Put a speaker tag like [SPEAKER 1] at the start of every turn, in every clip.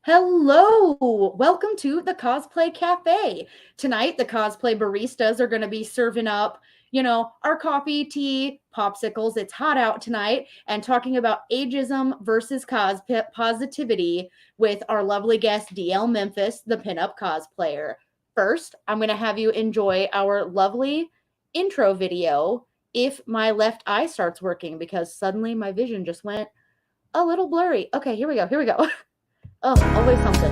[SPEAKER 1] Hello, welcome to the Cosplay Cafe. Tonight, the cosplay baristas are going to be serving up, our coffee, tea, popsicles. It's hot out tonight, and talking about ageism versus positivity with our lovely guest, DL Memphis, the pinup cosplayer. First, I'm going to have you enjoy our lovely intro video if my left eye starts working because suddenly my vision just went a little blurry. Okay, here we go. Here we go. Oh, always something.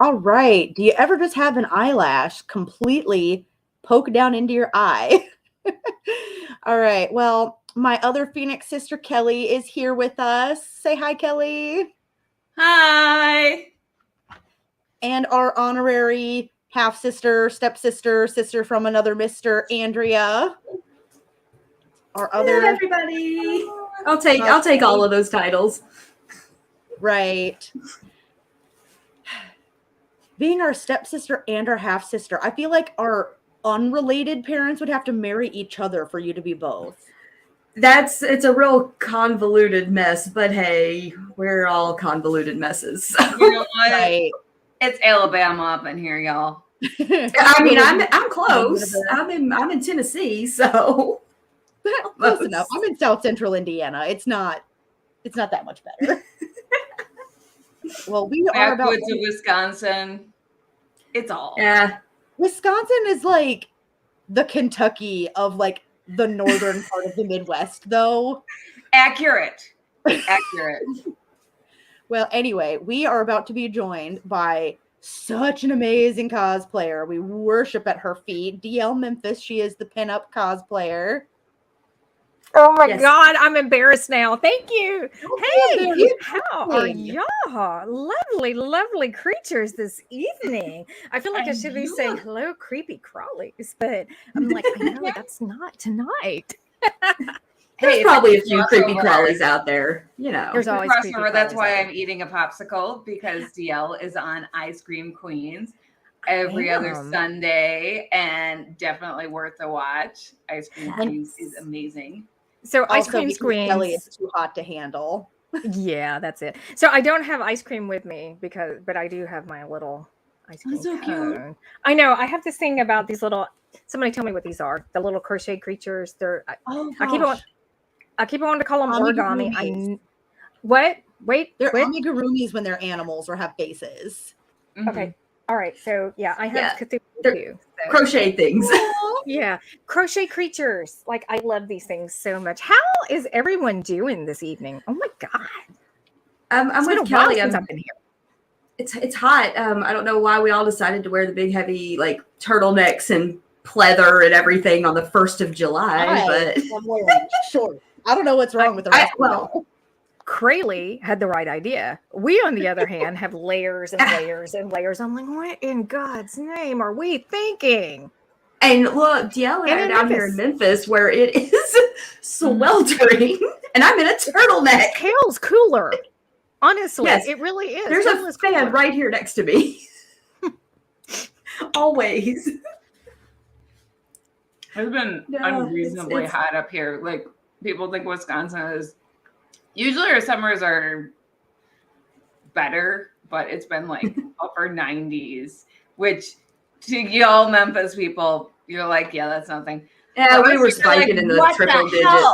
[SPEAKER 1] All right. Do you ever just have an eyelash completely poke down into your eye? All right. Well, my other Phoenix sister, Kelly, is here with us. Say hi, Kelly.
[SPEAKER 2] Hi.
[SPEAKER 1] And our honorary half-sister, stepsister, sister from another Mr. Andrea. Our other...
[SPEAKER 2] Hello, everybody. I'll take all of those titles.
[SPEAKER 1] Right. Being our stepsister and our half-sister, I feel like our unrelated parents would have to marry each other for you to be both.
[SPEAKER 2] It's a real convoluted mess, but hey, we're all convoluted messes. So.
[SPEAKER 3] You know what?
[SPEAKER 1] Right.
[SPEAKER 3] It's Alabama up in here, y'all.
[SPEAKER 2] I mean, I'm close. I'm in Tennessee, so
[SPEAKER 1] close enough. I'm in South Central Indiana. It's not that much better. Well, we are about
[SPEAKER 3] to Wisconsin. It's all.
[SPEAKER 2] Yeah.
[SPEAKER 1] Wisconsin is like the Kentucky of like the northern part of the Midwest, though.
[SPEAKER 3] Accurate.
[SPEAKER 1] Well, anyway, we are about to be joined by such an amazing cosplayer. We worship at her feet. DL Memphis, she is the pinup cosplayer.
[SPEAKER 4] Oh my God, I'm embarrassed now. Thank you. Hey, how are y'all? Lovely, lovely creatures this evening. I feel like I should be saying hello, creepy crawlies, but I'm like, I know that's not tonight.
[SPEAKER 2] There's probably a few creepy crawlies out there. You know,
[SPEAKER 4] there's always creepy crawlies.
[SPEAKER 3] That's why I'm eating a popsicle, because DL is on Ice Cream Queens every other Sunday, and definitely worth a watch. Ice Cream Queens is amazing.
[SPEAKER 4] So Ice Cream Queens,
[SPEAKER 1] Kelly is too hot to handle.
[SPEAKER 4] Yeah, that's it. So I don't have ice cream with me but I do have my little ice cream
[SPEAKER 2] so
[SPEAKER 4] cone. Cute. I know. I have this thing about these little. Somebody tell me what these are. The little crochet creatures. I keep on to call them origami. What? Wait.
[SPEAKER 1] They're amigurumis when they're animals or have faces.
[SPEAKER 4] Mm-hmm. Okay. All right. So yeah, I have Cthulhu too. So.
[SPEAKER 2] Crochet things.
[SPEAKER 4] Yeah, crochet creatures. Like, I love these things so much. How is everyone doing this evening? Oh my God.
[SPEAKER 2] I'm with Kelly. I've been here. It's hot. I don't know why we all decided to wear the big heavy like turtlenecks and pleather and everything on the 1st of July. But
[SPEAKER 1] I'm wearing short. I don't know what's wrong with the rest of them.
[SPEAKER 4] Crayley had the right idea. We, on the other hand, have layers and layers and layers. I'm like, what in God's name are we thinking?
[SPEAKER 2] And look, DL and I'm here in Memphis where it is sweltering, and I'm in a turtleneck.
[SPEAKER 4] Hell's cooler. Honestly,
[SPEAKER 2] yes,
[SPEAKER 4] it really is.
[SPEAKER 2] There's a fan right here next to me. Always.
[SPEAKER 3] It's been unreasonably hot up here. Like, people think Wisconsin is... Usually our summers are better, but it's been like upper 90s, which to y'all Memphis people, you're like, yeah, that's nothing.
[SPEAKER 2] Yeah, we were spiking in the triple digits.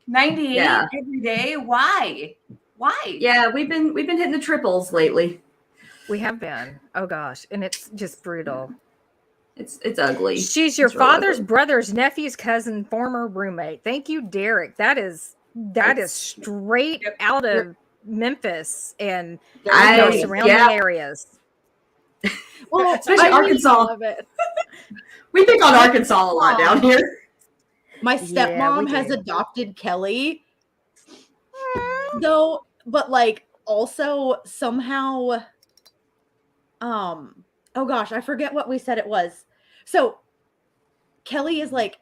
[SPEAKER 3] 98 every day? Why?
[SPEAKER 2] Yeah, we've been hitting the triples lately.
[SPEAKER 4] We have been. Oh gosh, and it's just brutal.
[SPEAKER 2] It's ugly.
[SPEAKER 4] She's your father's brother's nephew's cousin, former roommate. Thank you, Derek. That is straight out of Memphis and surrounding areas.
[SPEAKER 2] Well, especially Arkansas. We pick on Arkansas a lot down here.
[SPEAKER 1] My stepmom has adopted Kelly, though, but like also somehow, oh gosh, I forget what we said it was. So Kelly is like,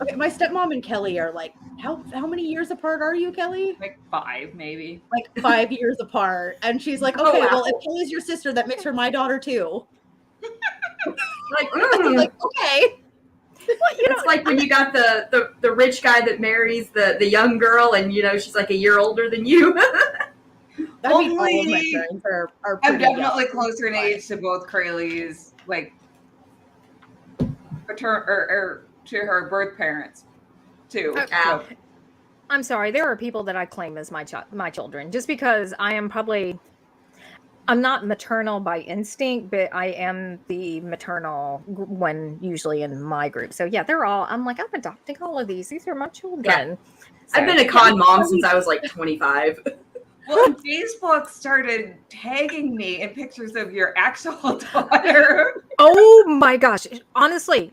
[SPEAKER 1] okay, my stepmom and Kelly are like, how many years apart are you, Kelly?
[SPEAKER 3] Like 5, maybe.
[SPEAKER 1] Like 5 years apart. And she's like, okay, well, if Kelly's your sister, that makes her my daughter too.
[SPEAKER 2] Like,
[SPEAKER 1] like, okay.
[SPEAKER 2] Well, it's like when you got the rich guy that marries the young girl, and she's like a year older than you.
[SPEAKER 1] I mean, all of my parents are
[SPEAKER 3] I'm definitely closer in age to both Crayley's, like, or to her birth parents, too. So.
[SPEAKER 4] I'm sorry. There are people that I claim as my children, just because I'm not maternal by instinct, but I am the maternal one usually in my group. So yeah, I'm adopting all of these. These are my children.
[SPEAKER 2] Yeah. So, I've been a con mom since I was like 25.
[SPEAKER 3] Well, Facebook started tagging me in pictures of your actual daughter.
[SPEAKER 4] Oh my gosh. Honestly,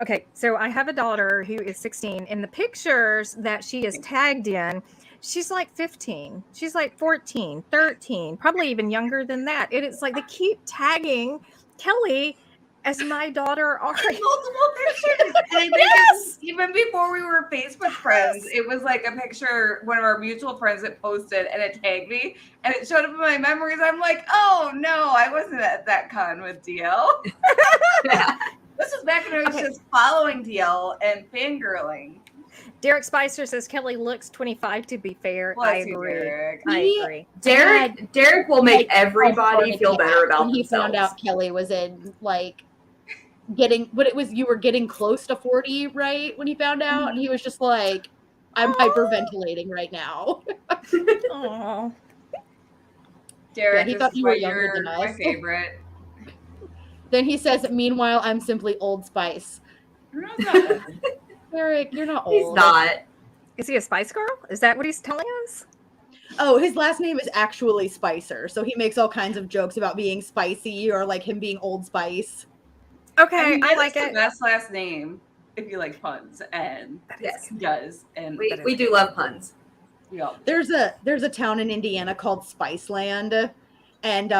[SPEAKER 4] okay, so I have a daughter who is 16. In the pictures that she is tagged in, she's like 15. She's like 14, 13, probably even younger than that. It's like they keep tagging Kelly as my daughter.
[SPEAKER 3] Multiple pictures. And yes! Even before we were Facebook friends, it was like a picture one of our mutual friends had posted, and it tagged me, and it showed up in my memories. I'm like, oh no, I wasn't at that con with DL. Yeah. This was back when I was just following DL and fangirling.
[SPEAKER 4] Derek Spicer says Kelly looks 25. To be fair, I agree.
[SPEAKER 2] Derek will make everybody feel better about themselves.
[SPEAKER 1] He found out Kelly was in like you were getting close to 40, right? When he found out, and he was just like, "I'm hyperventilating right now."
[SPEAKER 4] Aww.
[SPEAKER 3] Derek,
[SPEAKER 1] he thought you were younger than us.
[SPEAKER 3] My favorite.
[SPEAKER 1] Then he says, "Meanwhile, I'm simply Old Spice." Eric, you're not old.
[SPEAKER 2] He's not.
[SPEAKER 4] Is he a Spice Girl? Is that what he's telling us?
[SPEAKER 1] Oh, his last name is actually Spicer, so he makes all kinds of jokes about being spicy or like him being Old Spice.
[SPEAKER 4] Okay, I like it.
[SPEAKER 3] The best last name if you like puns, and
[SPEAKER 2] yes,
[SPEAKER 3] he does. And
[SPEAKER 2] we do love puns.
[SPEAKER 3] Yeah.
[SPEAKER 1] There's a town in Indiana called Spiceland. And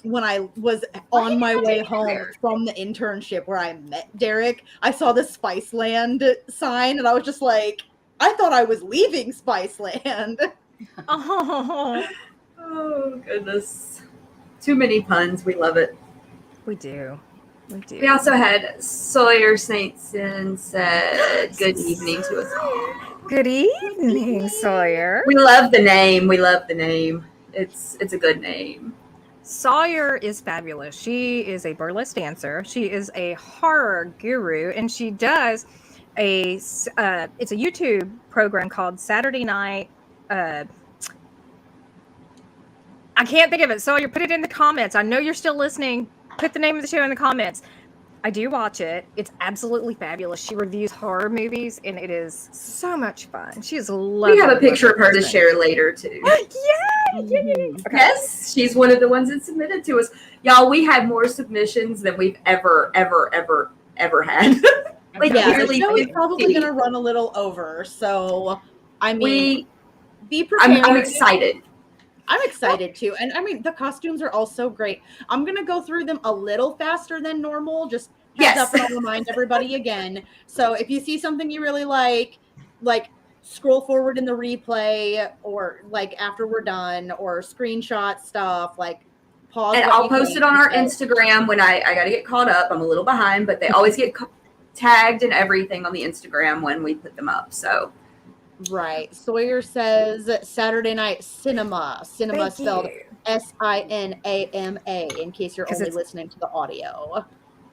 [SPEAKER 1] when I was on my way home from the internship where I met Derek, I saw the Spiceland sign, and I was just like, I thought I was leaving Spiceland.
[SPEAKER 2] Oh goodness. Too many puns. We love it.
[SPEAKER 4] We do.
[SPEAKER 2] We also had Sawyer Saintson said good evening to us all.
[SPEAKER 4] Good evening, Sawyer.
[SPEAKER 2] We love the name. It's a good name.
[SPEAKER 4] Sawyer is fabulous. She is a burlesque dancer. She is a horror guru, and she does it's a YouTube program called Saturday Night. I can't think of it. Sawyer, put it in the comments. I know you're still listening. Put the name of the show in the comments. I do watch it. It's absolutely fabulous. She reviews horror movies, and it is so much fun. She is lovely.
[SPEAKER 2] We have a picture of her to share later, too.
[SPEAKER 4] Yay!
[SPEAKER 2] Okay. Yes, she's one of the ones that submitted to us. Y'all, we had more submissions than we've ever had.
[SPEAKER 1] Like, yeah, the show is probably going to run a little over, so, I mean, be prepared.
[SPEAKER 2] I'm excited.
[SPEAKER 1] I'm excited too. And I mean, the costumes are all so great. I'm going to go through them a little faster than normal. Just heads up, and I'll remind everybody again. So if you see something you really like scroll forward in the replay, or like after we're done, or screenshot stuff, like pause.
[SPEAKER 2] And I'll post it on our Instagram when I got to get caught up. I'm a little behind, but they always get tagged and everything on the Instagram when we put them up. So.
[SPEAKER 1] Right. Sawyer says Saturday Night Cinema. Cinema spelled SINAMA, in case you're only listening to the audio.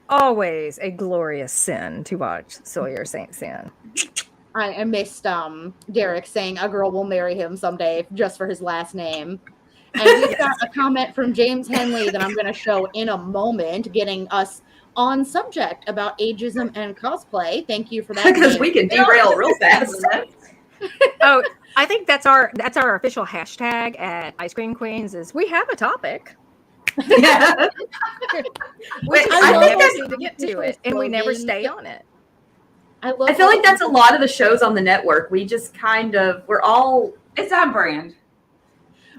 [SPEAKER 4] Always a glorious sin to watch Sawyer Saint Sin.
[SPEAKER 1] I missed Derek saying a girl will marry him someday just for his last name. And we've got a comment from James Henley that I'm going to show in a moment, getting us on subject about ageism and cosplay. Thank you for that.
[SPEAKER 2] Because we can derail real fast.
[SPEAKER 4] Oh, I think that's our official hashtag at Ice Cream Queens is we have a topic.
[SPEAKER 2] Yeah.
[SPEAKER 4] I never seem to get to it, and we never stay on it.
[SPEAKER 2] I feel like that's a lot of the shows on the network. We just
[SPEAKER 3] it's on brand.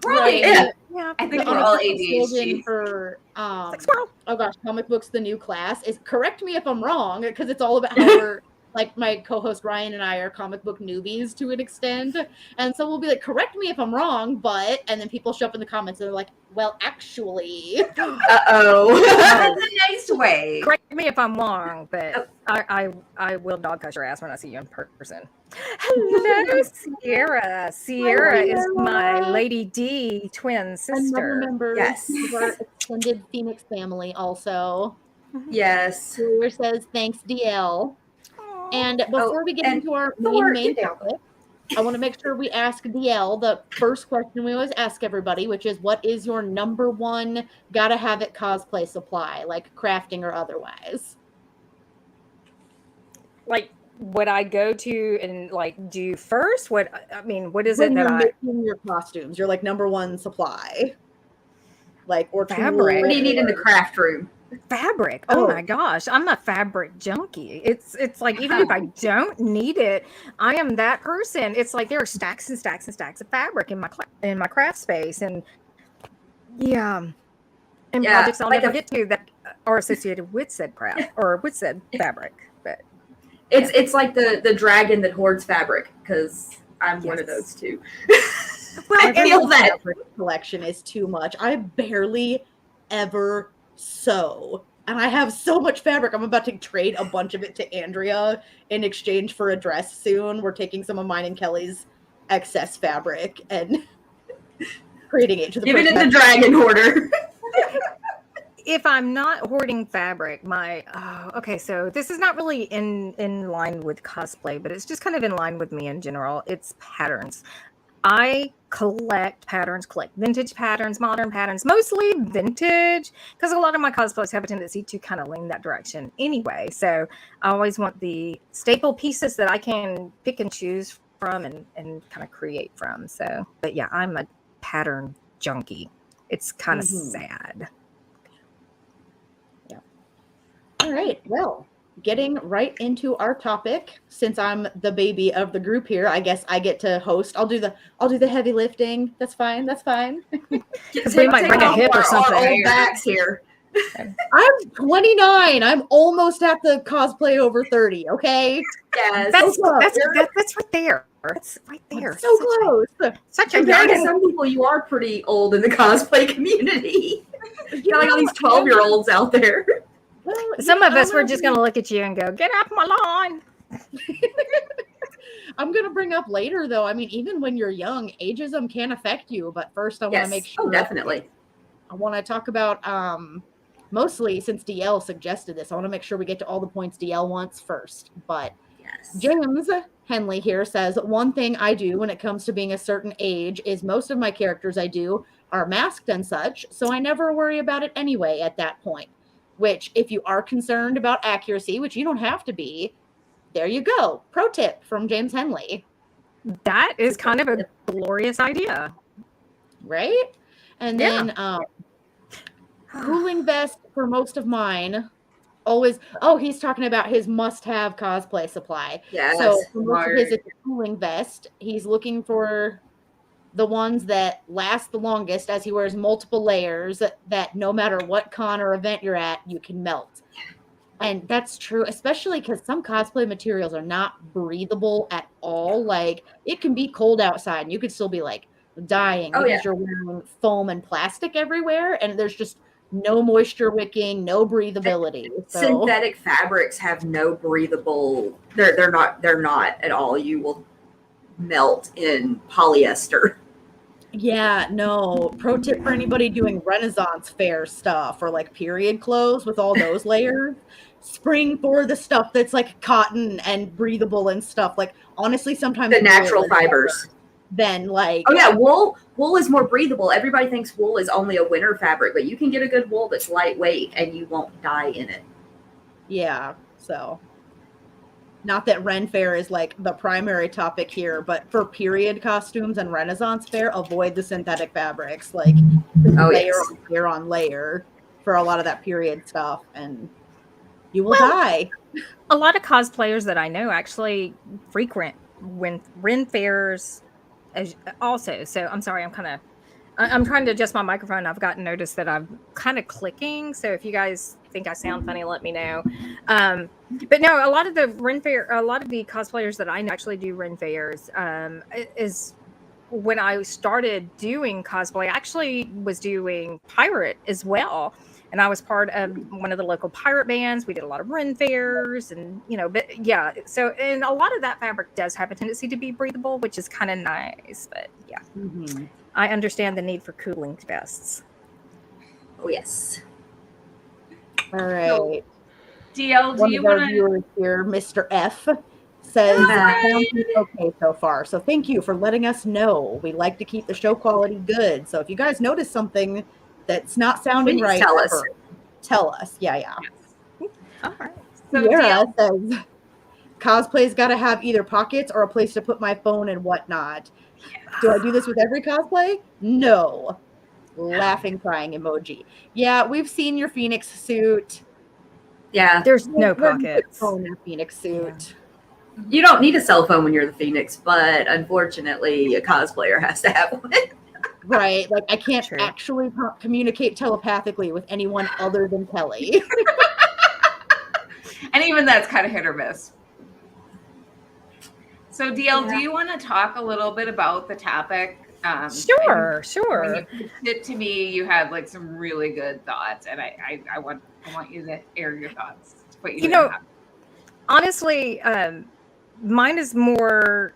[SPEAKER 1] Right.
[SPEAKER 3] Yeah. I think we're all ADHD.
[SPEAKER 1] For oh gosh, comic books, the new class is, correct me if I'm wrong, because it's all about how we're like, my co-host Ryan and I are comic book newbies to an extent, and so we'll be like, correct me if I'm wrong, but, and then people show up in the comments and they're like, well, actually,
[SPEAKER 2] in
[SPEAKER 3] a nice way.
[SPEAKER 4] Correct me if I'm wrong, but I will dog cuss your ass when I see you in person. Hello, Sierra. Sierra is my Lady D twin sister.
[SPEAKER 1] Another member
[SPEAKER 2] Yes.
[SPEAKER 1] of our extended Phoenix family also.
[SPEAKER 2] Yes.
[SPEAKER 1] Sierra says, thanks, DL. And before we get into our main topic, I want to make sure we ask DL the first question we always ask everybody, which is, what is your number one gotta have it cosplay supply, like crafting or otherwise?
[SPEAKER 4] Like, what I go to and like do first? What is
[SPEAKER 1] when
[SPEAKER 4] it that
[SPEAKER 1] you're making your costumes? Your like number one supply, like, or
[SPEAKER 4] fabric.
[SPEAKER 2] What do you need in the craft room?
[SPEAKER 4] Fabric. Oh my gosh, I'm a fabric junkie. It's like, even if I don't need it, I am that person. It's like there are stacks and stacks and stacks of fabric in my craft space, and projects I'll never get to that are associated with said craft or with said fabric. But
[SPEAKER 2] it's like the dragon that hoards fabric, because I'm one of those too.
[SPEAKER 1] Well,
[SPEAKER 2] I feel that
[SPEAKER 1] collection is too much. I barely ever sew, and I have so much fabric. I'm about to trade a bunch of it to Andrea in exchange for a dress soon. We're taking some of mine and Kelly's excess fabric and creating it to the
[SPEAKER 2] giving it the dragon hoarder.
[SPEAKER 4] If I'm not hoarding fabric, so this is not really in line with cosplay, but it's just kind of in line with me in general. It's patterns. I collect vintage patterns, modern patterns, mostly vintage, because a lot of my cosplays have a tendency to kind of lean that direction anyway. So I always want the staple pieces that I can pick and choose from and kind of create from. So, but yeah, I'm a pattern junkie. It's kind of sad.
[SPEAKER 1] Yeah. All right. Well, getting right into our topic, since I'm the baby of the group here, I guess I get to host. I'll do the heavy lifting. That's fine.
[SPEAKER 4] Because we might bring a hip or something.
[SPEAKER 2] Our old backs here.
[SPEAKER 1] I'm 29. I'm almost at the cosplay over 30. Okay.
[SPEAKER 2] Yes.
[SPEAKER 4] That's right there. It's right there.
[SPEAKER 1] So close.
[SPEAKER 2] Compared to some people, you are pretty old in the cosplay community. You got like all these 12-year-olds out there.
[SPEAKER 1] Well,
[SPEAKER 4] some of us, we're just going to look at you and go, get off my lawn.
[SPEAKER 1] I'm going to bring up later, though. I mean, even when you're young, ageism can affect you. But first, I want to make sure.
[SPEAKER 2] Oh, definitely.
[SPEAKER 1] I want to talk about, mostly since DL suggested this, I want to make sure we get to all the points DL wants first. But James Henley here says, one thing I do when it comes to being a certain age is most of my characters I do are masked and such, so I never worry about it anyway at that point. Which, if you are concerned about accuracy, which you don't have to be, there you go. Pro tip from James Henley.
[SPEAKER 4] That is kind of a glorious idea.
[SPEAKER 1] Right? And then cooling vest for most of mine. Always, he's talking about his must-have cosplay supply.
[SPEAKER 2] Yes.
[SPEAKER 1] So for most of his, it's a cooling vest. He's looking for the ones that last the longest, as he wears multiple layers that no matter what con or event you're at, you can melt. And that's true, especially because some cosplay materials are not breathable at all. Like, it can be cold outside and you could still be like dying because you're wearing foam and plastic everywhere, and there's just no moisture wicking, no breathability. So.
[SPEAKER 2] Synthetic fabrics have no breathable. They're not at all. You will melt in polyester.
[SPEAKER 1] Yeah, no. Pro tip for anybody doing Renaissance fair stuff or like period clothes with all those layers. Spring for the stuff that's like cotton and breathable and stuff. Like, honestly, sometimes
[SPEAKER 2] the natural fibers.
[SPEAKER 1] Then like
[SPEAKER 2] wool is more breathable. Everybody thinks wool is only a winter fabric, but you can get a good wool that's lightweight and you won't die in it.
[SPEAKER 1] Yeah, so not that Ren Fair is like the primary topic here, but for period costumes and Renaissance fair, avoid the synthetic fabrics, like layer on layer for a lot of that period stuff, and you will die.
[SPEAKER 4] a lot of cosplayers that I know actually frequent Ren fairs also. So I'm sorry, I'm trying to adjust my microphone. I've gotten notice that I'm kind of clicking. So if you guys think I sound funny, let me know. But no, a lot of the cosplayers that I know actually do Ren fairs. Is when I started doing cosplay, I actually was doing pirate as well. And I was part of one of the local pirate bands. We did a lot of Ren fairs and, but yeah. So, and a lot of that fabric does have a tendency to be breathable, which is kind of nice. But yeah, I understand the need for cooling vests.
[SPEAKER 2] Oh, yes.
[SPEAKER 1] All right.
[SPEAKER 3] So, DL,
[SPEAKER 1] One of our viewers here, Mr. F, says it's okay so far. So thank you for letting us know. We like to keep the show quality good. So if you guys notice something that's not sounding right, tell us. Yeah.
[SPEAKER 4] Yes. All right.
[SPEAKER 1] So Sierra says cosplay's got to have either pockets or a place to put my phone and whatnot. Yes. Do I do this with every cosplay? No. Laughing, crying emoji. Yeah, we've seen your Phoenix suit.
[SPEAKER 2] Yeah.
[SPEAKER 4] There's no pockets.
[SPEAKER 1] Phone in a Phoenix suit.
[SPEAKER 2] Yeah. You don't need a cell phone when you're the Phoenix, but unfortunately, a cosplayer has to have one.
[SPEAKER 1] Right. Like, I can't actually communicate telepathically with anyone other than Kelly.
[SPEAKER 3] And even that's kind of hit or miss. So, DL, do you want to talk a little bit about the topic?
[SPEAKER 4] Sure.
[SPEAKER 3] When you pitched it to me, you had like some really good thoughts, and I want you to air your thoughts.
[SPEAKER 4] Honestly, mine is more.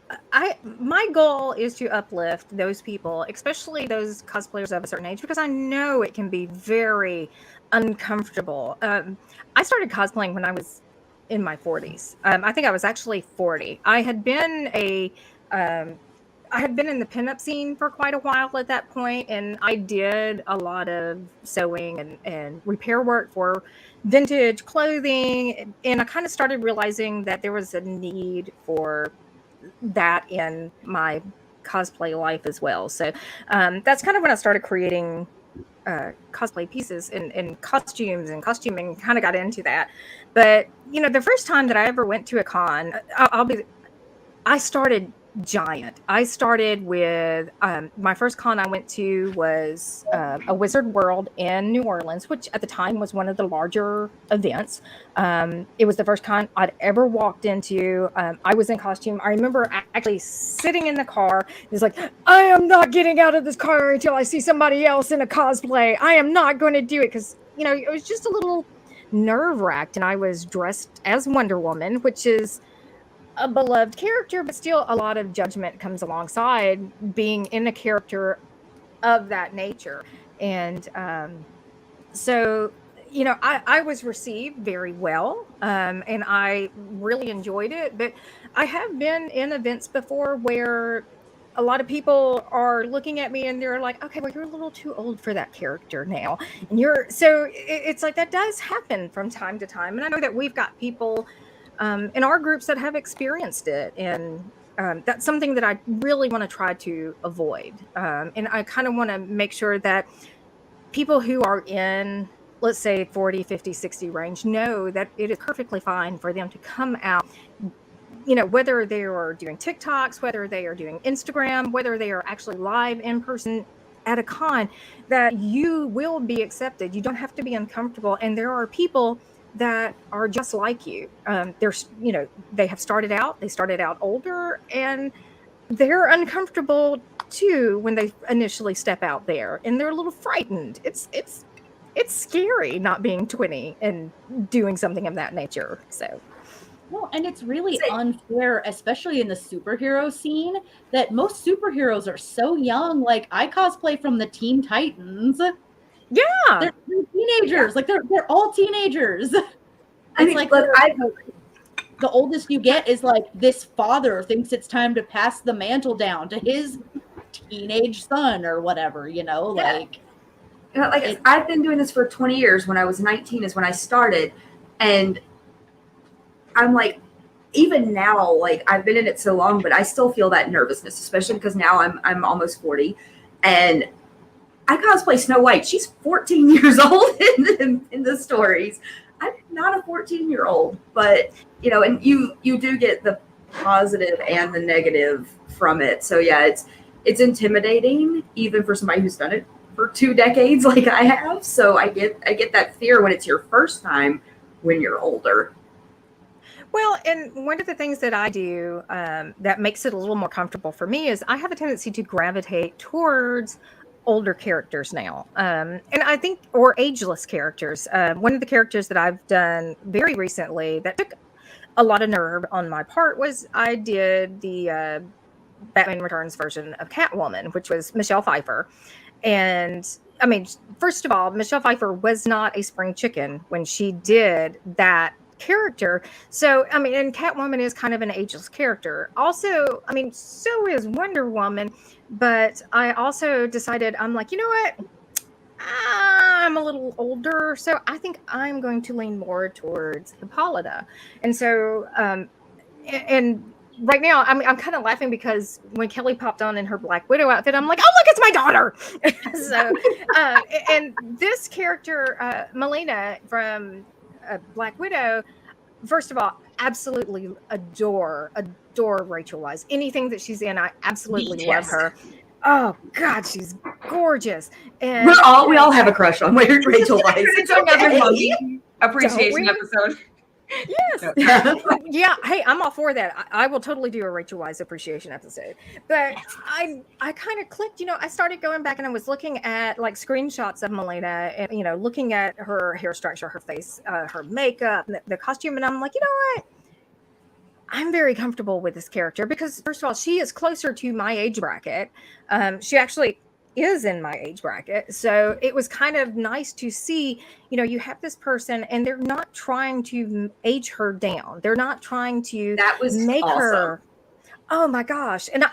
[SPEAKER 4] My goal is to uplift those people, especially those cosplayers of a certain age, because I know it can be very uncomfortable. I started cosplaying when I was in my 40s. I think I was actually 40. I had been in the pinup scene for quite a while at that point, and I did a lot of sewing and repair work for vintage clothing, and I kind of started realizing that there was a need for that in my cosplay life as well. So that's kind of when I started creating cosplay pieces and costumes and costuming, kind of got into that. But the first time that I ever went to a con, I started giant. I started with my first con I went to was a Wizard World in New Orleans, which at the time was one of the larger events. It was the first con I'd ever walked into. I was in costume. I remember actually sitting in the car. It's like, I am not getting out of this car until I see somebody else in a cosplay. I am not going to do it because, it was just a little nerve-wracked, and I was dressed as Wonder Woman, which is a beloved character, but still a lot of judgment comes alongside being in a character of that nature. And so, I was received very well, and I really enjoyed it. But I have been in events before where a lot of people are looking at me and they're like, okay, well, you're a little too old for that character now. And it's like that does happen from time to time. And I know that we've got people in our groups that have experienced it, and that's something that I really want to try to avoid. And I kind of want to make sure that people who are in, let's say, 40, 50, 60 range know that it is perfectly fine for them to come out, whether they are doing TikToks, whether they are doing Instagram, whether they are actually live in person at a con, that you will be accepted. You don't have to be uncomfortable. And there are people that are just like you. They have started out older, and they're uncomfortable too when they initially step out there, and they're a little frightened. It's scary not being 20 and doing something of that nature. So,
[SPEAKER 1] well, and it's really unfair, especially in the superhero scene, that most superheroes are so young. Like, I cosplay from the Teen Titans.
[SPEAKER 4] Yeah,
[SPEAKER 1] they're teenagers. Yeah. Like they're all teenagers. The oldest you get is like this father thinks it's time to pass the mantle down to his teenage son or whatever.
[SPEAKER 2] I've been doing this for 20 years. When I was 19 is when I started, and I'm like, even now, like, I've been in it so long, but I still feel that nervousness, especially because now I'm almost 40, and I cosplay Snow White. She's 14 years old in the stories. I'm not a 14-year-old, but and you do get the positive and the negative from it. So yeah, it's intimidating even for somebody who's done it for 2 decades like I have. So I get that fear when it's your first time when you're older.
[SPEAKER 4] Well, and one of the things that I do that makes it a little more comfortable for me is I have a tendency to gravitate towards older characters now. And I think, or ageless characters. One of the characters that I've done very recently that took a lot of nerve on my part was I did the Batman Returns version of Catwoman, which was Michelle Pfeiffer. And I mean, first of all, Michelle Pfeiffer was not a spring chicken when she did that character. So, I mean, and Catwoman is kind of an ageless character. Also, I mean, so is Wonder Woman. But I also decided, I'm like, you know what? I'm a little older, so I think I'm going to lean more towards Hippolyta. And so, and right now I'm kind of laughing because when Kelly popped on in her Black Widow outfit, I'm like, oh, look, it's my daughter. So, and this character, Melina from Black Widow, first of all, absolutely adore Rachel Weisz. Anything that she's in, I absolutely love her. Oh God, she's gorgeous. And
[SPEAKER 2] we all have a crush on Rachel Weisz.
[SPEAKER 3] It's another Mummy appreciation episode.
[SPEAKER 4] Yes. Yeah. Hey, I'm all for that. I will totally do a Rachel Weisz appreciation episode. But I kind of clicked, I started going back and I was looking at like screenshots of Melina and, looking at her hair structure, her face, her makeup, the costume. And I'm like, you know what? I'm very comfortable with this character because first of all, she is closer to my age bracket. She actually is in my age bracket. So it was kind of nice to see, you have this person and they're not trying to age her down. They're not trying to make awesome. Her. Oh my gosh. And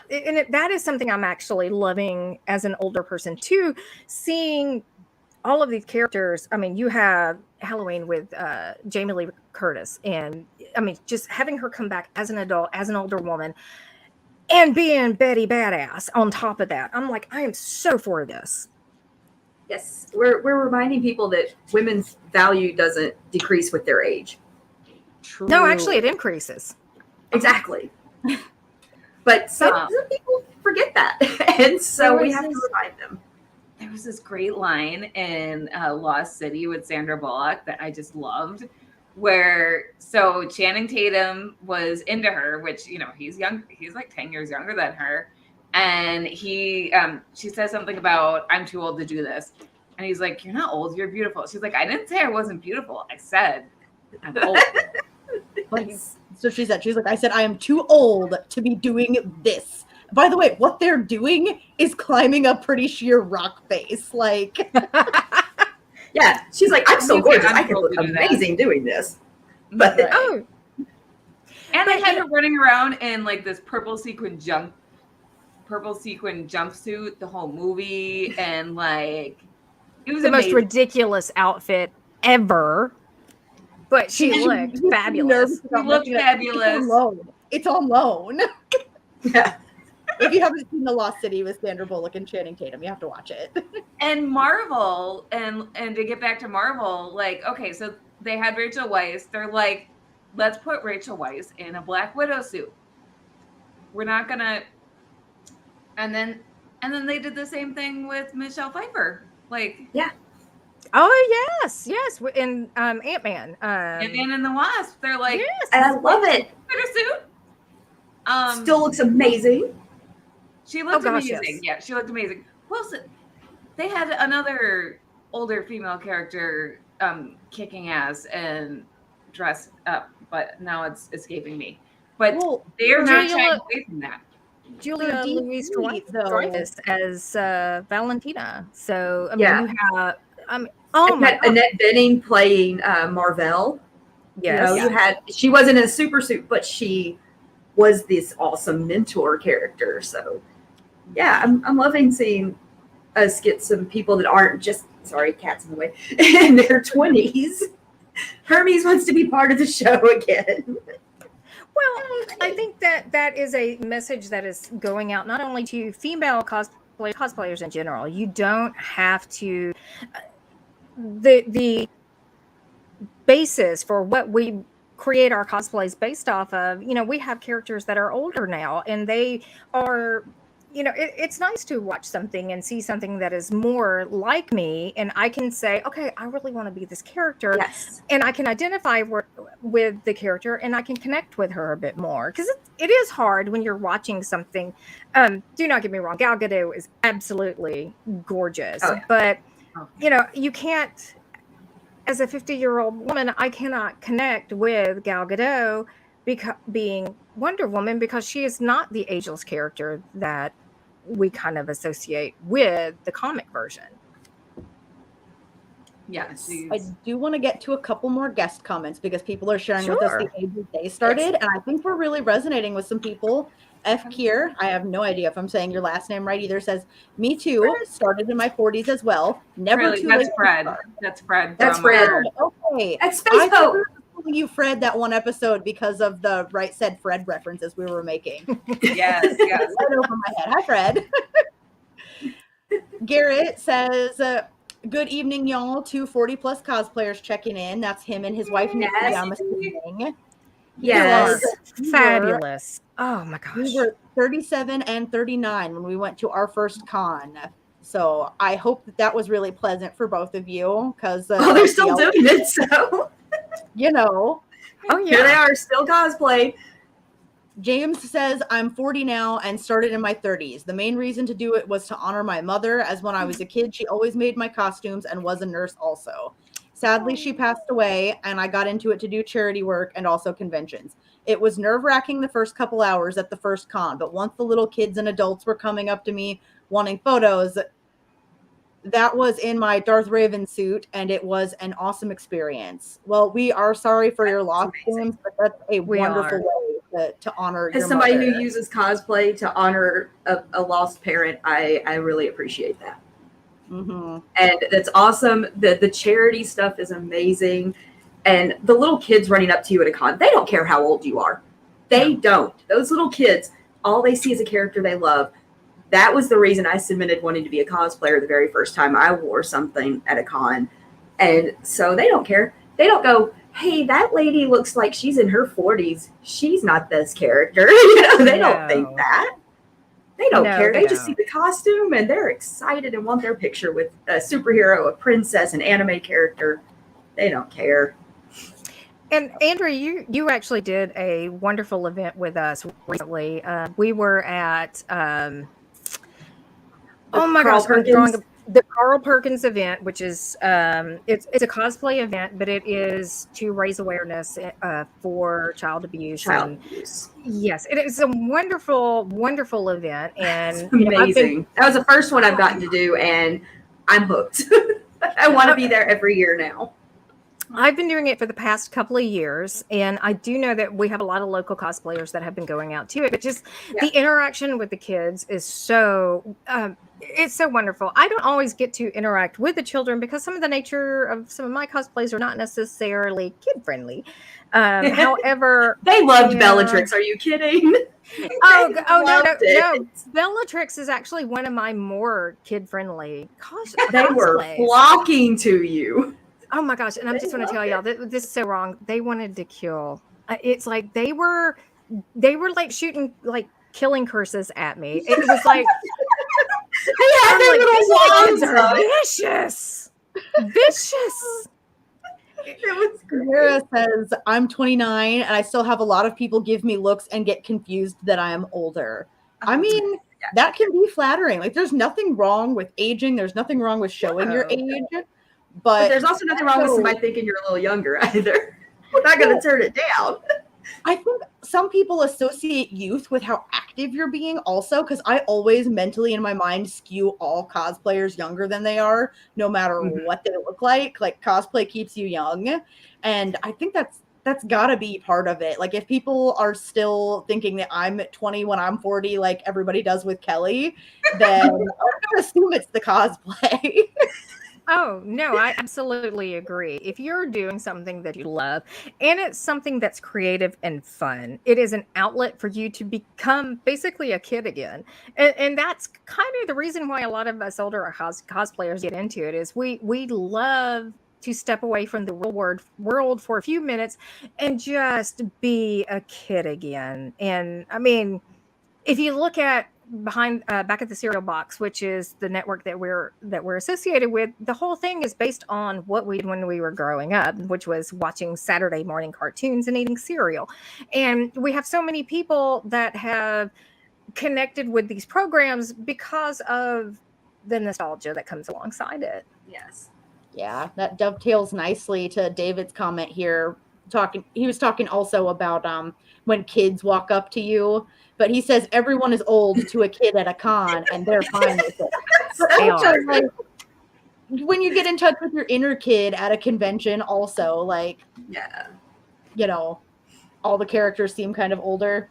[SPEAKER 4] that is something I'm actually loving as an older person too, seeing all of these characters. I mean, you have Halloween with Jamie Lee Curtis, and I mean, just having her come back as an adult, as an older woman, and being Betty Badass on top of that. I'm like, I am so for this.
[SPEAKER 2] Yes, we're reminding people that women's value doesn't decrease with their age.
[SPEAKER 4] True. No, actually, it increases.
[SPEAKER 2] Exactly. But some people forget that, and so we have to remind them.
[SPEAKER 3] There was this great line in Lost City with Sandra Bullock that I just loved, where so Channing Tatum was into her, which he's young, he's like 10 years younger than her, and she says something about I'm too old to do this, and he's like, you're not old, you're beautiful. She's like, I didn't say I wasn't beautiful, I said I'm old.
[SPEAKER 1] So she's like, I said I am too old to be doing this. By the way, what they're doing is climbing a pretty sheer rock face. Like,
[SPEAKER 2] yeah, she's like, I'm so gorgeous. I can look amazing doing this. But
[SPEAKER 3] and they had her running around in like this purple sequin jumpsuit the whole movie, and like it was
[SPEAKER 4] the most ridiculous outfit ever. But she looked fabulous.
[SPEAKER 3] She looked fabulous.
[SPEAKER 1] It's on loan.
[SPEAKER 2] Yeah.
[SPEAKER 1] If you haven't seen The Lost City with Sandra Bullock and Channing Tatum, you have to watch it.
[SPEAKER 3] And Marvel, and to get back to Marvel, like, okay, so they had Rachel Weisz. They're like, let's put Rachel Weisz in a Black Widow suit. We're not gonna. And then they did the same thing with Michelle Pfeiffer. Like,
[SPEAKER 2] yeah.
[SPEAKER 4] Oh yes, in Ant-Man.
[SPEAKER 3] Ant-Man and the Wasp. They're like,
[SPEAKER 2] yes, and I love it.
[SPEAKER 3] Her suit.
[SPEAKER 2] Still looks amazing.
[SPEAKER 3] She looked amazing. Yes. Yeah, she looked amazing. Wilson, they had another older female character kicking ass and dressed up, but now it's escaping me. But they're not shying away from that.
[SPEAKER 4] Julia Louis-Dreyfus as Valentina. So I mean, you have
[SPEAKER 2] Annette Bening playing Marvel.
[SPEAKER 4] Yes,
[SPEAKER 2] you had. She wasn't in a super suit, but she was this awesome mentor character. So, yeah, I'm loving seeing us get some people that aren't just cats in the way in their 20s. Hermes wants to be part of the show again.
[SPEAKER 4] Well, I think that is a message that is going out not only to female cosplayers in general. You don't have to the basis for what we create our cosplays based off of. We have characters that are older now, and they are, it's nice to watch something and see something that is more like me, and I can say, okay, I really want to be this character.
[SPEAKER 2] Yes.
[SPEAKER 4] And I can identify with the character, and I can connect with her a bit more, because it is hard when you're watching something. Do not get me wrong, Gal Gadot is absolutely gorgeous, but you can't, as a 50-year-old woman, I cannot connect with Gal Gadot being Wonder Woman, because she is not the ageless character that we kind of associate with the comic version.
[SPEAKER 3] Yes.
[SPEAKER 1] I do want to get to a couple more guest comments, because people are sharing with us the ages they started, and I think we're really resonating with some people. F. Kier, I have no idea if I'm saying your last name right either, says, me too, started in my 40s as well. Never
[SPEAKER 3] really,
[SPEAKER 1] too
[SPEAKER 3] that's
[SPEAKER 1] late.
[SPEAKER 3] Fred. That's Fred.
[SPEAKER 2] That's Fred.
[SPEAKER 1] Okay.
[SPEAKER 2] That's Space Pope.
[SPEAKER 1] You Fred that one episode because of the Right Said Fred references we were making.
[SPEAKER 3] Yes.
[SPEAKER 1] Right over my head. Hi, Fred. Garrett says, good evening, y'all. 2 40-plus cosplayers checking in. That's him and his wife, Nikki, I'm assuming.
[SPEAKER 2] Yes.
[SPEAKER 4] Fabulous. Oh, my gosh.
[SPEAKER 1] We were 37 and 39 when we went to our first con. So I hope that was really pleasant for both of you, because
[SPEAKER 2] they're still doing it, so
[SPEAKER 1] Oh yeah,
[SPEAKER 2] here they are, still cosplay.
[SPEAKER 1] James says, I'm 40 now and started in my 30s. The main reason to do it was to honor my mother, as when I was a kid, she always made my costumes and was a nurse also. Sadly, she passed away, and I got into it to do charity work and also conventions. It was nerve-wracking the first couple hours at the first con, but once the little kids and adults were coming up to me wanting photos, that was in my Darth Raven suit, and it was an awesome experience. Well, we are sorry for your loss, James, but that's a wonderful way to honor your
[SPEAKER 2] As somebody
[SPEAKER 1] mother.
[SPEAKER 2] who uses cosplay to honor a lost parent, I really appreciate that.
[SPEAKER 1] Mm-hmm.
[SPEAKER 2] And that's awesome. The charity stuff is amazing. And the little kids running up to you at a con, they don't care how old you are. They don't. Those little kids, all they see is a character they love. That was the reason I submitted wanting to be a cosplayer the very first time I wore something at a con. And so they don't care. They don't go, hey, that lady looks like she's in her 40s. She's not this character. They don't think that. They don't care. They just see the costume and they're excited and want their picture with a superhero, a princess, an anime character. They don't care.
[SPEAKER 4] And Andrea, you actually did a wonderful event with us recently. We were at the Carl Perkins event, which is it's a cosplay event, but it is to raise awareness for child abuse. Yes, it is a wonderful, wonderful event, and
[SPEAKER 2] it's amazing. That was the first one I've gotten to do, and I'm hooked. I want to be there every year now.
[SPEAKER 4] I've been doing it for the past couple of years, and I do know that we have a lot of local cosplayers that have been going out to it, but just the interaction with the kids is so it's so wonderful. I don't always get to interact with the children because some of the nature of some of my cosplays are not necessarily kid friendly. However,
[SPEAKER 2] they loved Bellatrix. Are you kidding?
[SPEAKER 4] No. Bellatrix is actually one of my more kid friendly cosplays.
[SPEAKER 2] They were flocking to you.
[SPEAKER 4] Oh my gosh. And I'm just going to tell y'all, this is so wrong. They wanted to kill. It's like they were like shooting, like killing curses at me. It was like,
[SPEAKER 2] they had their little wands.
[SPEAKER 4] Vicious. Vicious.
[SPEAKER 1] Sarah says, I'm 29 and I still have a lot of people give me looks and get confused that I am older. I mean, that can be flattering. Like, there's nothing wrong with aging. There's nothing wrong with showing your age. But
[SPEAKER 2] there's also nothing wrong with somebody thinking you're a little younger either. We're not going to turn it down.
[SPEAKER 1] I think some people associate youth with how active you're being also, because I always mentally in my mind skew all cosplayers younger than they are, no matter what they look like. Like, cosplay keeps you young. And I think that's got to be part of it. Like, if people are still thinking that I'm 20 when I'm 40, like everybody does with Kelly, then I'm going to assume it's the cosplay.
[SPEAKER 4] Oh, no, I absolutely agree. If you're doing something that you love and it's something that's creative and fun, it is an outlet for you to become basically a kid again. And that's kind of the reason why a lot of us older cosplayers get into it is we love to step away from the real world for a few minutes and just be a kid again. And I mean, if you look at back at the Cereal Box, which is the network that we're associated with, the whole thing is based on what we did when we were growing up, which was watching Saturday morning cartoons and eating cereal. And we have so many people that have connected with these programs because of the nostalgia that comes alongside it.
[SPEAKER 2] Yes.
[SPEAKER 1] Yeah, that dovetails nicely to David's comment here. He was talking also about when kids walk up to you, but he says everyone is old to a kid at a con and they're fine with it.
[SPEAKER 4] They
[SPEAKER 1] Also,
[SPEAKER 4] are.
[SPEAKER 1] like, when you get in touch with your inner kid at a convention, also, like,
[SPEAKER 2] Yeah,
[SPEAKER 1] you know, all the characters seem kind of older.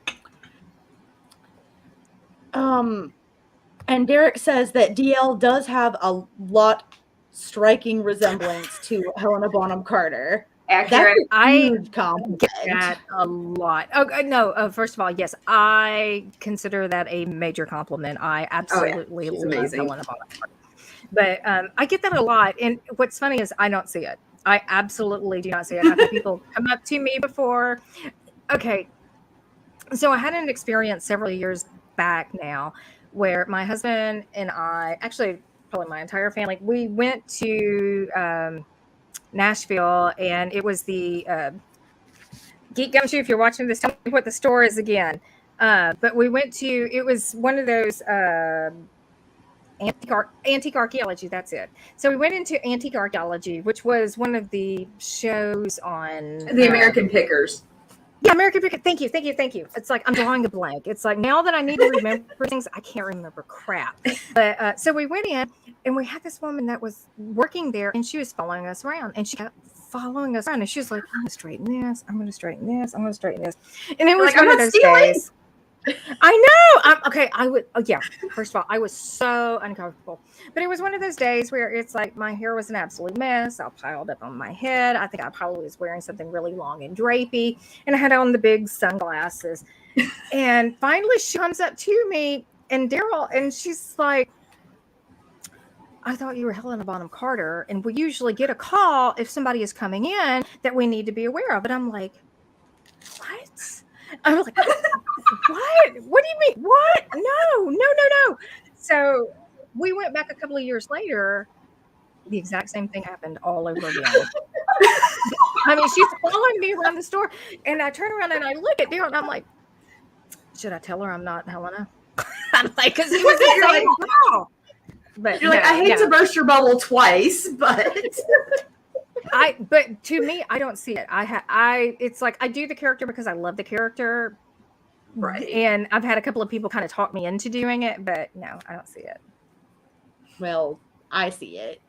[SPEAKER 1] And Derek says that DL does have a lot striking resemblance to Helena Bonham Carter.
[SPEAKER 3] Accurate.
[SPEAKER 1] That's a huge compliment.
[SPEAKER 4] Get that a lot. Oh no! First of all, yes, I consider that a major compliment. I absolutely love Helena Bonham Carter. But I get that a lot, and what's funny is I don't see it. I absolutely do not see it. I've had people come up to me before. Okay, so I had an experience several years back now where my husband and I, actually probably my entire family, we went to Nashville, and it was the Geek Gumshoe. If you're watching this, tell me what the store is again. But we went to, it was one of those antique archaeology. That's it. So we went into antique archaeology, which was one of the shows on
[SPEAKER 2] the American Pickers.
[SPEAKER 4] Yeah, American Pickers. Thank you. It's like I'm drawing a blank. It's like now that I need to remember things, I can't remember crap. But so we went in, and we had this woman that was working there, and she was following us around, and she kept following us around, and she was like, "I'm going to straighten this. I'm going to straighten this. I'm going to straighten this." And it was
[SPEAKER 2] like, one of those days.
[SPEAKER 4] I know. Okay. I would. Oh, yeah. First of all, I was so uncomfortable, but it was one of those days where it's like my hair was an absolute mess. I piled up on my head. I think I probably was wearing something really long and drapey, and I had on the big sunglasses. And finally, she comes up to me and Daryl, and she's like, "I thought you were Helena Bonham Carter, and we usually get a call if somebody is coming in that we need to be aware of." And I'm like, "What?" I'm like, "What? What do you mean? What? No. So we went back a couple of years later. The exact same thing happened all over again. I mean, she's following me around the store, and I turn around and I look at Daryl, and I'm like, "Should I tell her I'm not Helena?" I'm like, because he was the same girl. But
[SPEAKER 2] you're like, I hate to burst your bubble twice, but
[SPEAKER 4] but to me, I don't see it. It's like I do the character because I love the character,
[SPEAKER 2] right?
[SPEAKER 4] And I've had a couple of people kind of talk me into doing it, but no, I don't see it.
[SPEAKER 1] Well, I see it.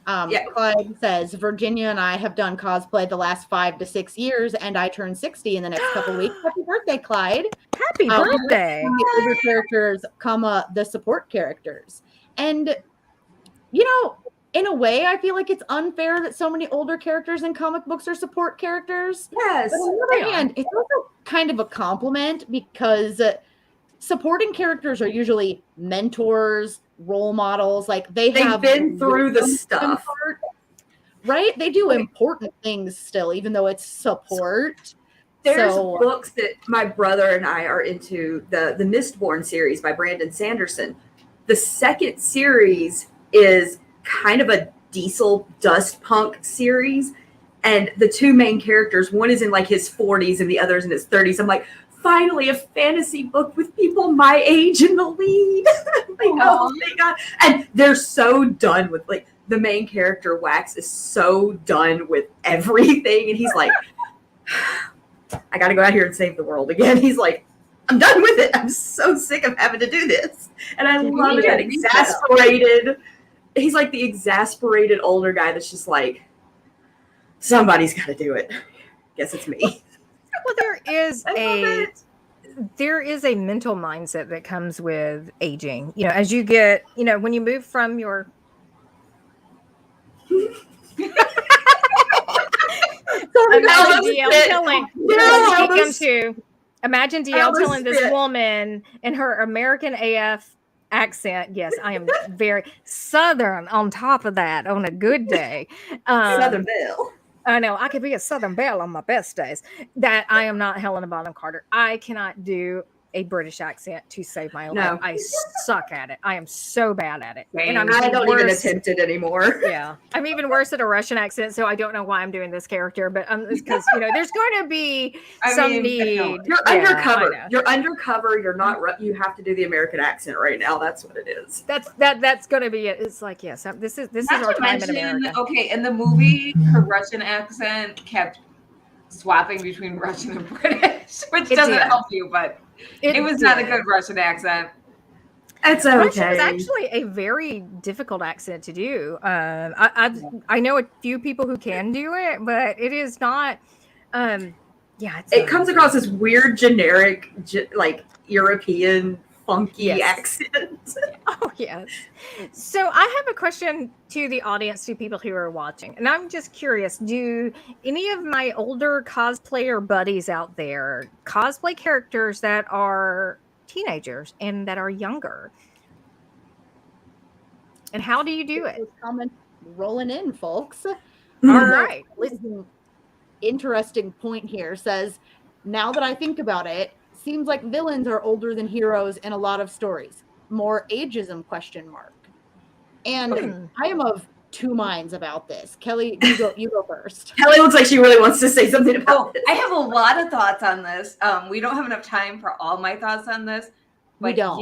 [SPEAKER 1] Clyde says Virginia and I have done cosplay the last 5 to 6 years, and I turn 60 in the next couple weeks. Happy birthday, Clyde!
[SPEAKER 4] Happy birthday!
[SPEAKER 1] The older characters, the support characters, and in a way, I feel like it's unfair that so many older characters in comic books are support characters.
[SPEAKER 2] Yes.
[SPEAKER 1] But on the other hand, it's also kind of a compliment because supporting characters are usually mentors, role models. Like they've
[SPEAKER 2] been through the stuff.
[SPEAKER 1] Right? They do important things still, even though it's support.
[SPEAKER 2] There's books that my brother and I are into, the Mistborn series by Brandon Sanderson. The second series is kind of a diesel dust punk series, and the two main characters, one is in like his 40s and the other's in his 30s. I'm like, finally a fantasy book with people my age in the lead. Like, oh my god. And they're so done with, like, the main character Wax is so done with everything, and he's like, I gotta go out here and save the world again. He's like, I'm done with it. I'm so sick of having to do this. And I love that exasperated. He's like the exasperated older guy that's just like, somebody's got to do it. Guess it's me.
[SPEAKER 4] Well, there is a mental mindset that comes with aging. As you get, when you move from your Imagine DL telling this woman in her American AF accent. Yes, I am very Southern on top of that on a good day.
[SPEAKER 2] Southern Belle.
[SPEAKER 4] I know I could be a Southern Belle on my best days. That I am not Helena Bonham Carter. I cannot do a British accent to save my life.
[SPEAKER 2] No.
[SPEAKER 4] I suck at it. I am so bad at it.
[SPEAKER 3] Same.
[SPEAKER 4] And
[SPEAKER 2] I don't even attempt it anymore.
[SPEAKER 4] Yeah, I'm even worse at a Russian accent, so I don't know why I'm doing this character. But it's because there's going to be need.
[SPEAKER 2] You're undercover. You're undercover. You're not. You have to do the American accent right now. That's what it is.
[SPEAKER 4] That's going to be it. It's like yes, this is our time in America.
[SPEAKER 3] Okay, in the movie, her Russian accent kept swapping between Russian and British, which doesn't help you, but it was not a good Russian accent.
[SPEAKER 2] It's okay.
[SPEAKER 4] Russian is actually a very difficult accent to do. I know a few people who can do it, but it is not.
[SPEAKER 2] It comes across as weird, generic, like European funky accent.
[SPEAKER 4] Oh yes. So I have a question to the audience, to people who are watching, and I'm just curious: do any of my older cosplayer buddies out there cosplay characters that are teenagers and that are younger? And how do you do it?
[SPEAKER 1] Comment rolling in, folks.
[SPEAKER 4] All right.
[SPEAKER 1] Listen, interesting point here. Says, now that I think about it, seems like villains are older than heroes in a lot of stories. More ageism ? And I am of two minds about this. Kelly, you go first.
[SPEAKER 2] Kelly looks like she really wants to say something about this.
[SPEAKER 3] I have a lot of thoughts on this. We don't have enough time for all my thoughts on this. But
[SPEAKER 1] we don't.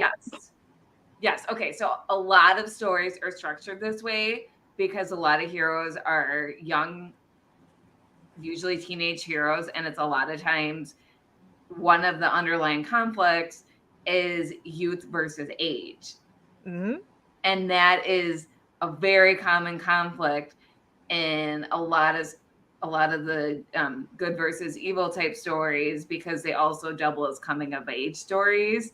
[SPEAKER 3] Yes. Okay. So a lot of stories are structured this way because a lot of heroes are young, usually teenage heroes, and it's a lot of times one of the underlying conflicts is youth versus age.
[SPEAKER 4] Mm-hmm.
[SPEAKER 3] And that is a very common conflict in a lot of the good versus evil type stories, because they also double as coming of age stories,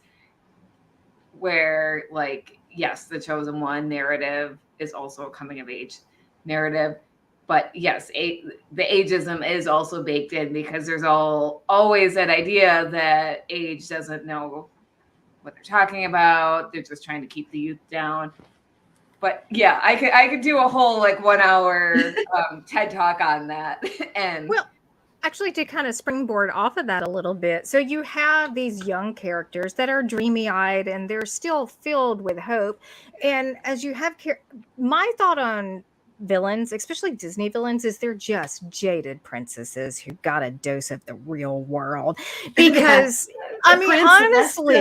[SPEAKER 3] where like, yes, the chosen one narrative is also a coming of age narrative. But yes, the ageism is also baked in, because there's always that idea that age doesn't know what they're talking about. They're just trying to keep the youth down. But yeah, I could do a whole 1 hour TED talk on that. And
[SPEAKER 4] well, actually, to kind of springboard off of that a little bit, so you have these young characters that are dreamy-eyed and they're still filled with hope. And as you have my thought on villains, especially Disney villains, is they're just jaded princesses who got a dose of the real world. Because I mean, honestly,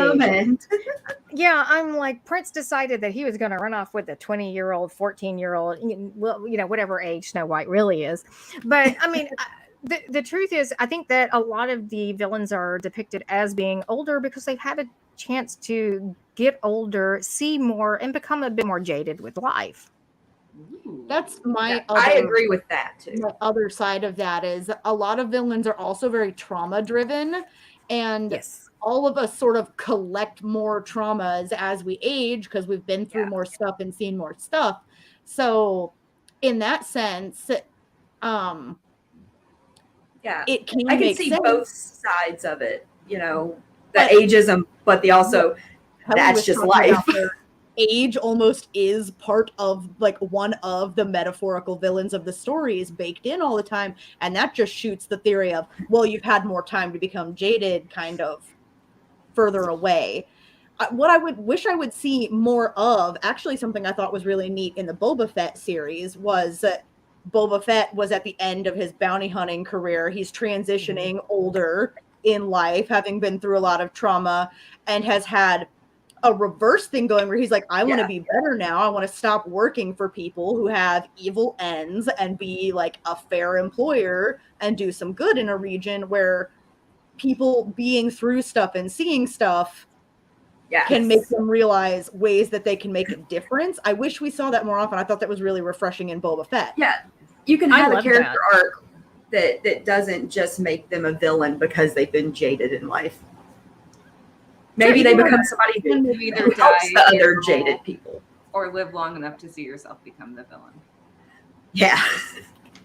[SPEAKER 4] I'm like, Prince decided that he was going to run off with a 20-year-old, 14-year-old, well, whatever age Snow White really is. But I mean, the truth is, I think that a lot of the villains are depicted as being older because they've had a chance to get older, see more, and become a bit more jaded with life.
[SPEAKER 1] That's my
[SPEAKER 2] I agree with that too.
[SPEAKER 1] The other side of that is a lot of villains are also very trauma driven, and all of us sort of collect more traumas as we age because we've been through more stuff and seen more stuff. So in that sense, it can
[SPEAKER 2] I can see sense. Both sides of it, the ageism, but the also that's just life.
[SPEAKER 1] Age almost is part of one of the metaphorical villains of the story is baked in all the time, and that just shoots the theory of, well, you've had more time to become jaded kind of further away. What I wish I would see more of, actually something I thought was really neat in the Boba Fett series, was Boba Fett was at the end of his bounty hunting career. He's transitioning older in life, having been through a lot of trauma, and has had a reverse thing going where he's like, I want to be better now. I want to stop working for people who have evil ends and be like a fair employer and do some good in a region where people being through stuff and seeing stuff can make them realize ways that they can make a difference. I wish we saw that more often. I thought that was really refreshing in Boba Fett.
[SPEAKER 2] Yeah. You can have a character arc that doesn't just make them a villain because they've been jaded in life. Maybe they become somebody who either helps the other jaded people.
[SPEAKER 3] Or live long enough to see yourself become the villain.
[SPEAKER 2] Yeah.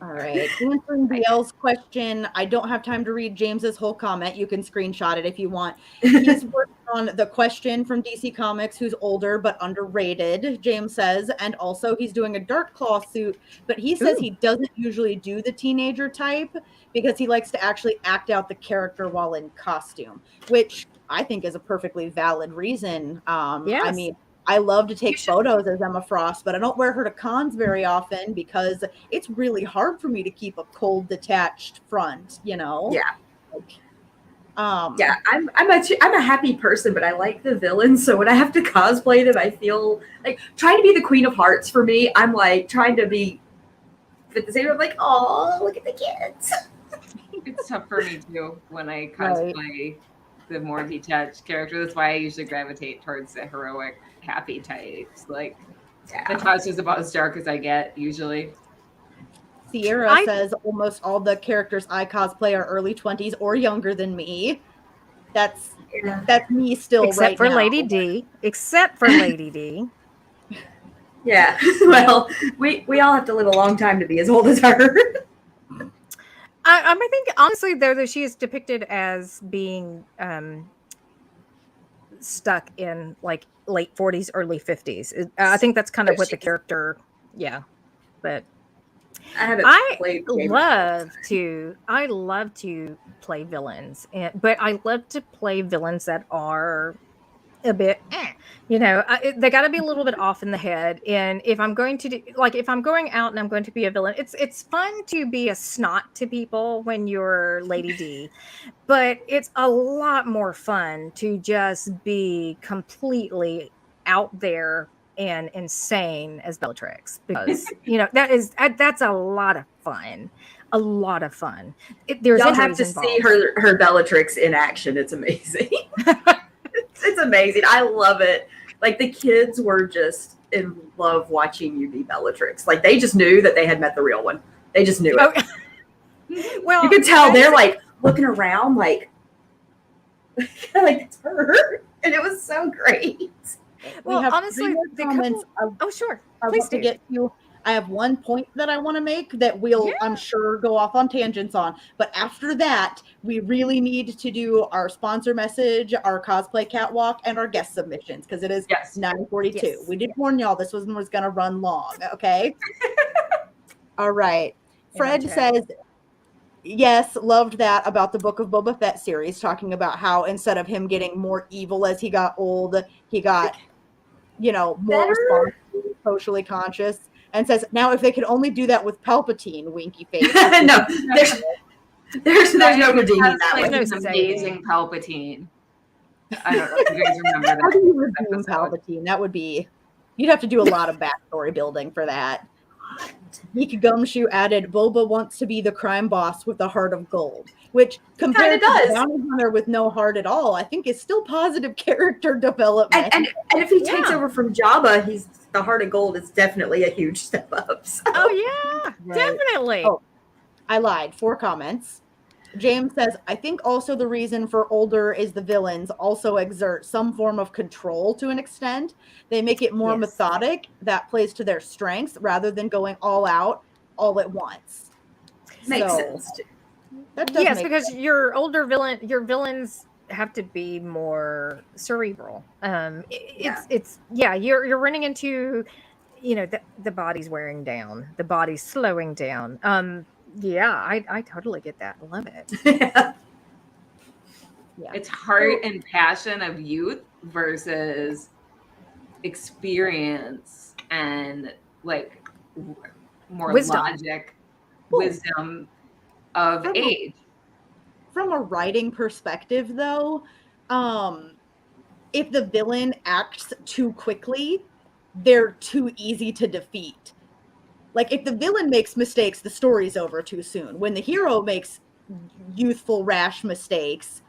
[SPEAKER 1] All right. Answering BL's question, I don't have time to read James's whole comment. You can screenshot it if you want. He's working on the question from DC Comics, who's older but underrated, James says, and also he's doing a Dark Claw suit, but he says he doesn't usually do the teenager type because he likes to actually act out the character while in costume, which I think is a perfectly valid reason. I mean, I love to take photos as Emma Frost, but I don't wear her to cons very often because it's really hard for me to keep a cold, detached front, you know?
[SPEAKER 2] Yeah.
[SPEAKER 1] Like,
[SPEAKER 2] I'm a happy person, but I like the villains. So when I have to cosplay them, I feel like trying to be the Queen of Hearts for me. I'm like trying to be, but at the same time, I'm like, oh, look at the kids.
[SPEAKER 3] It's tough for me too when I cosplay the more detached character. That's why I usually gravitate towards the heroic, happy types. Like Natasha's about as dark as I get usually.
[SPEAKER 1] Sierra says almost all the characters I cosplay are early 20s or younger than me. That's me still
[SPEAKER 4] except for Lady D. Except for Lady D.
[SPEAKER 2] Yeah. Well, we all have to live a long time to be as old as her.
[SPEAKER 4] I think honestly though that she is depicted as being stuck in like late 40s, early 50s. I think that's kind of what the character, but I love to play villains, but I love to play villains that are a bit, they got to be a little bit off in the head. And if I'm going to if I'm going out and I'm going to be a villain, it's fun to be a snot to people when you're Lady D, but it's a lot more fun to just be completely out there and insane as Bellatrix, because that's a lot of fun. Y'all
[SPEAKER 2] have to see her Bellatrix in action. It's amazing. It's amazing. I love it. Like the kids were just in love watching you be Bellatrix. Like they just knew that they had met the real one. They just knew it. Well, you could tell they're like looking around like it's her, and it was so great.
[SPEAKER 1] Well, we have honestly, the comments.
[SPEAKER 4] Sure.
[SPEAKER 1] Please do. Get to. I have one point that I want to make that we'll, I'm sure, go off on tangents on. But after that, we really need to do our sponsor message, our cosplay catwalk, and our guest submissions because it is 9:42. Yes. We did warn y'all this was going to run long. Okay. All right. Fred says, yes, loved that about the Book of Boba Fett series, talking about how instead of him getting more evil as he got old, he got, more responsible, socially conscious. And says, now if they could only do that with Palpatine, winky face.
[SPEAKER 2] No, there's no redeeming that.
[SPEAKER 3] Like an amazing Palpatine. I don't know if you guys remember that.
[SPEAKER 1] How do you redeem Palpatine? That would be, you'd have to do a lot of backstory building for that. Geek Gumshoe added, Boba wants to be the crime boss with a heart of gold, which compared to the bounty hunter with no heart at all, I think is still positive character development.
[SPEAKER 2] And if he takes over from Jabba, the heart of gold is definitely a huge step up. So.
[SPEAKER 4] Oh yeah, definitely.
[SPEAKER 1] Oh, I lied. 4 comments. James says, I think also the reason for older is the villains also exert some form of control to an extent. They make it more methodic. That plays to their strengths rather than going all out all at once.
[SPEAKER 2] Makes sense.
[SPEAKER 4] Yes, because sense. Your villains have to be more cerebral. You're running into, the body's wearing down, the body's slowing down. I totally get that. Love it.
[SPEAKER 3] It's heart and passion of youth versus experience and like more wisdom of age.
[SPEAKER 1] From a writing perspective, though, if the villain acts too quickly, they're too easy to defeat. Like, if the villain makes mistakes, the story's over too soon. When the hero makes youthful, rash mistakes,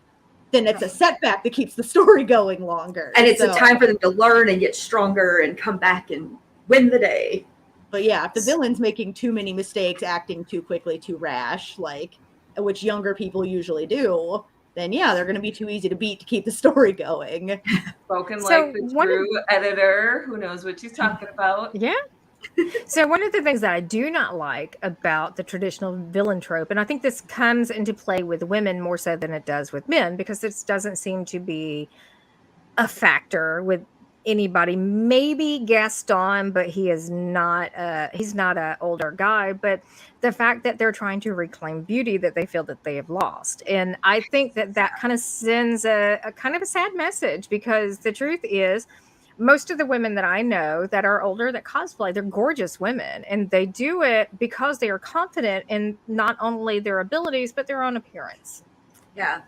[SPEAKER 1] then it's a setback that keeps the story going longer.
[SPEAKER 2] And it's a time for them to learn and get stronger and come back and win the day.
[SPEAKER 1] But yeah, if the villain's making too many mistakes, acting too quickly, too rash, which younger people usually do, then they're going to be too easy to beat to keep the story going.
[SPEAKER 3] Spoken like the true editor who knows what she's talking about.
[SPEAKER 4] Yeah. So one of the things that I do not like about the traditional villain trope, and I think this comes into play with women more so than it does with men, because this doesn't seem to be a factor with anybody. Maybe Gaston, but he is not. He's not an older guy. But the fact that they're trying to reclaim beauty that they feel that they have lost, and I think that that kind of sends a kind of a sad message, because the truth is, most of the women that I know that are older that cosplay, they're gorgeous women, and they do it because they are confident in not only their abilities but their own appearance.
[SPEAKER 2] Yeah.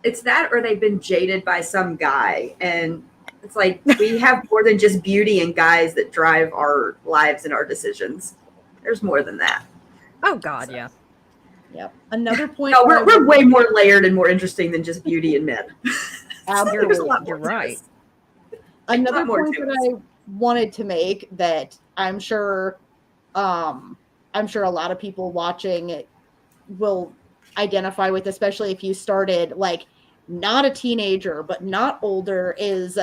[SPEAKER 2] It's that, or they've been jaded by some guy. And it's like, we have more than just beauty and guys that drive our lives and our decisions. There's more than that.
[SPEAKER 4] Oh God, yeah.
[SPEAKER 1] Yep. Another point.
[SPEAKER 2] No, we're way more layered and more interesting than just beauty and men.
[SPEAKER 1] Absolutely.
[SPEAKER 4] You're right.
[SPEAKER 1] Another point that I wanted to make that I'm sure a lot of people watching will identify with, especially if you started like not a teenager but not older, is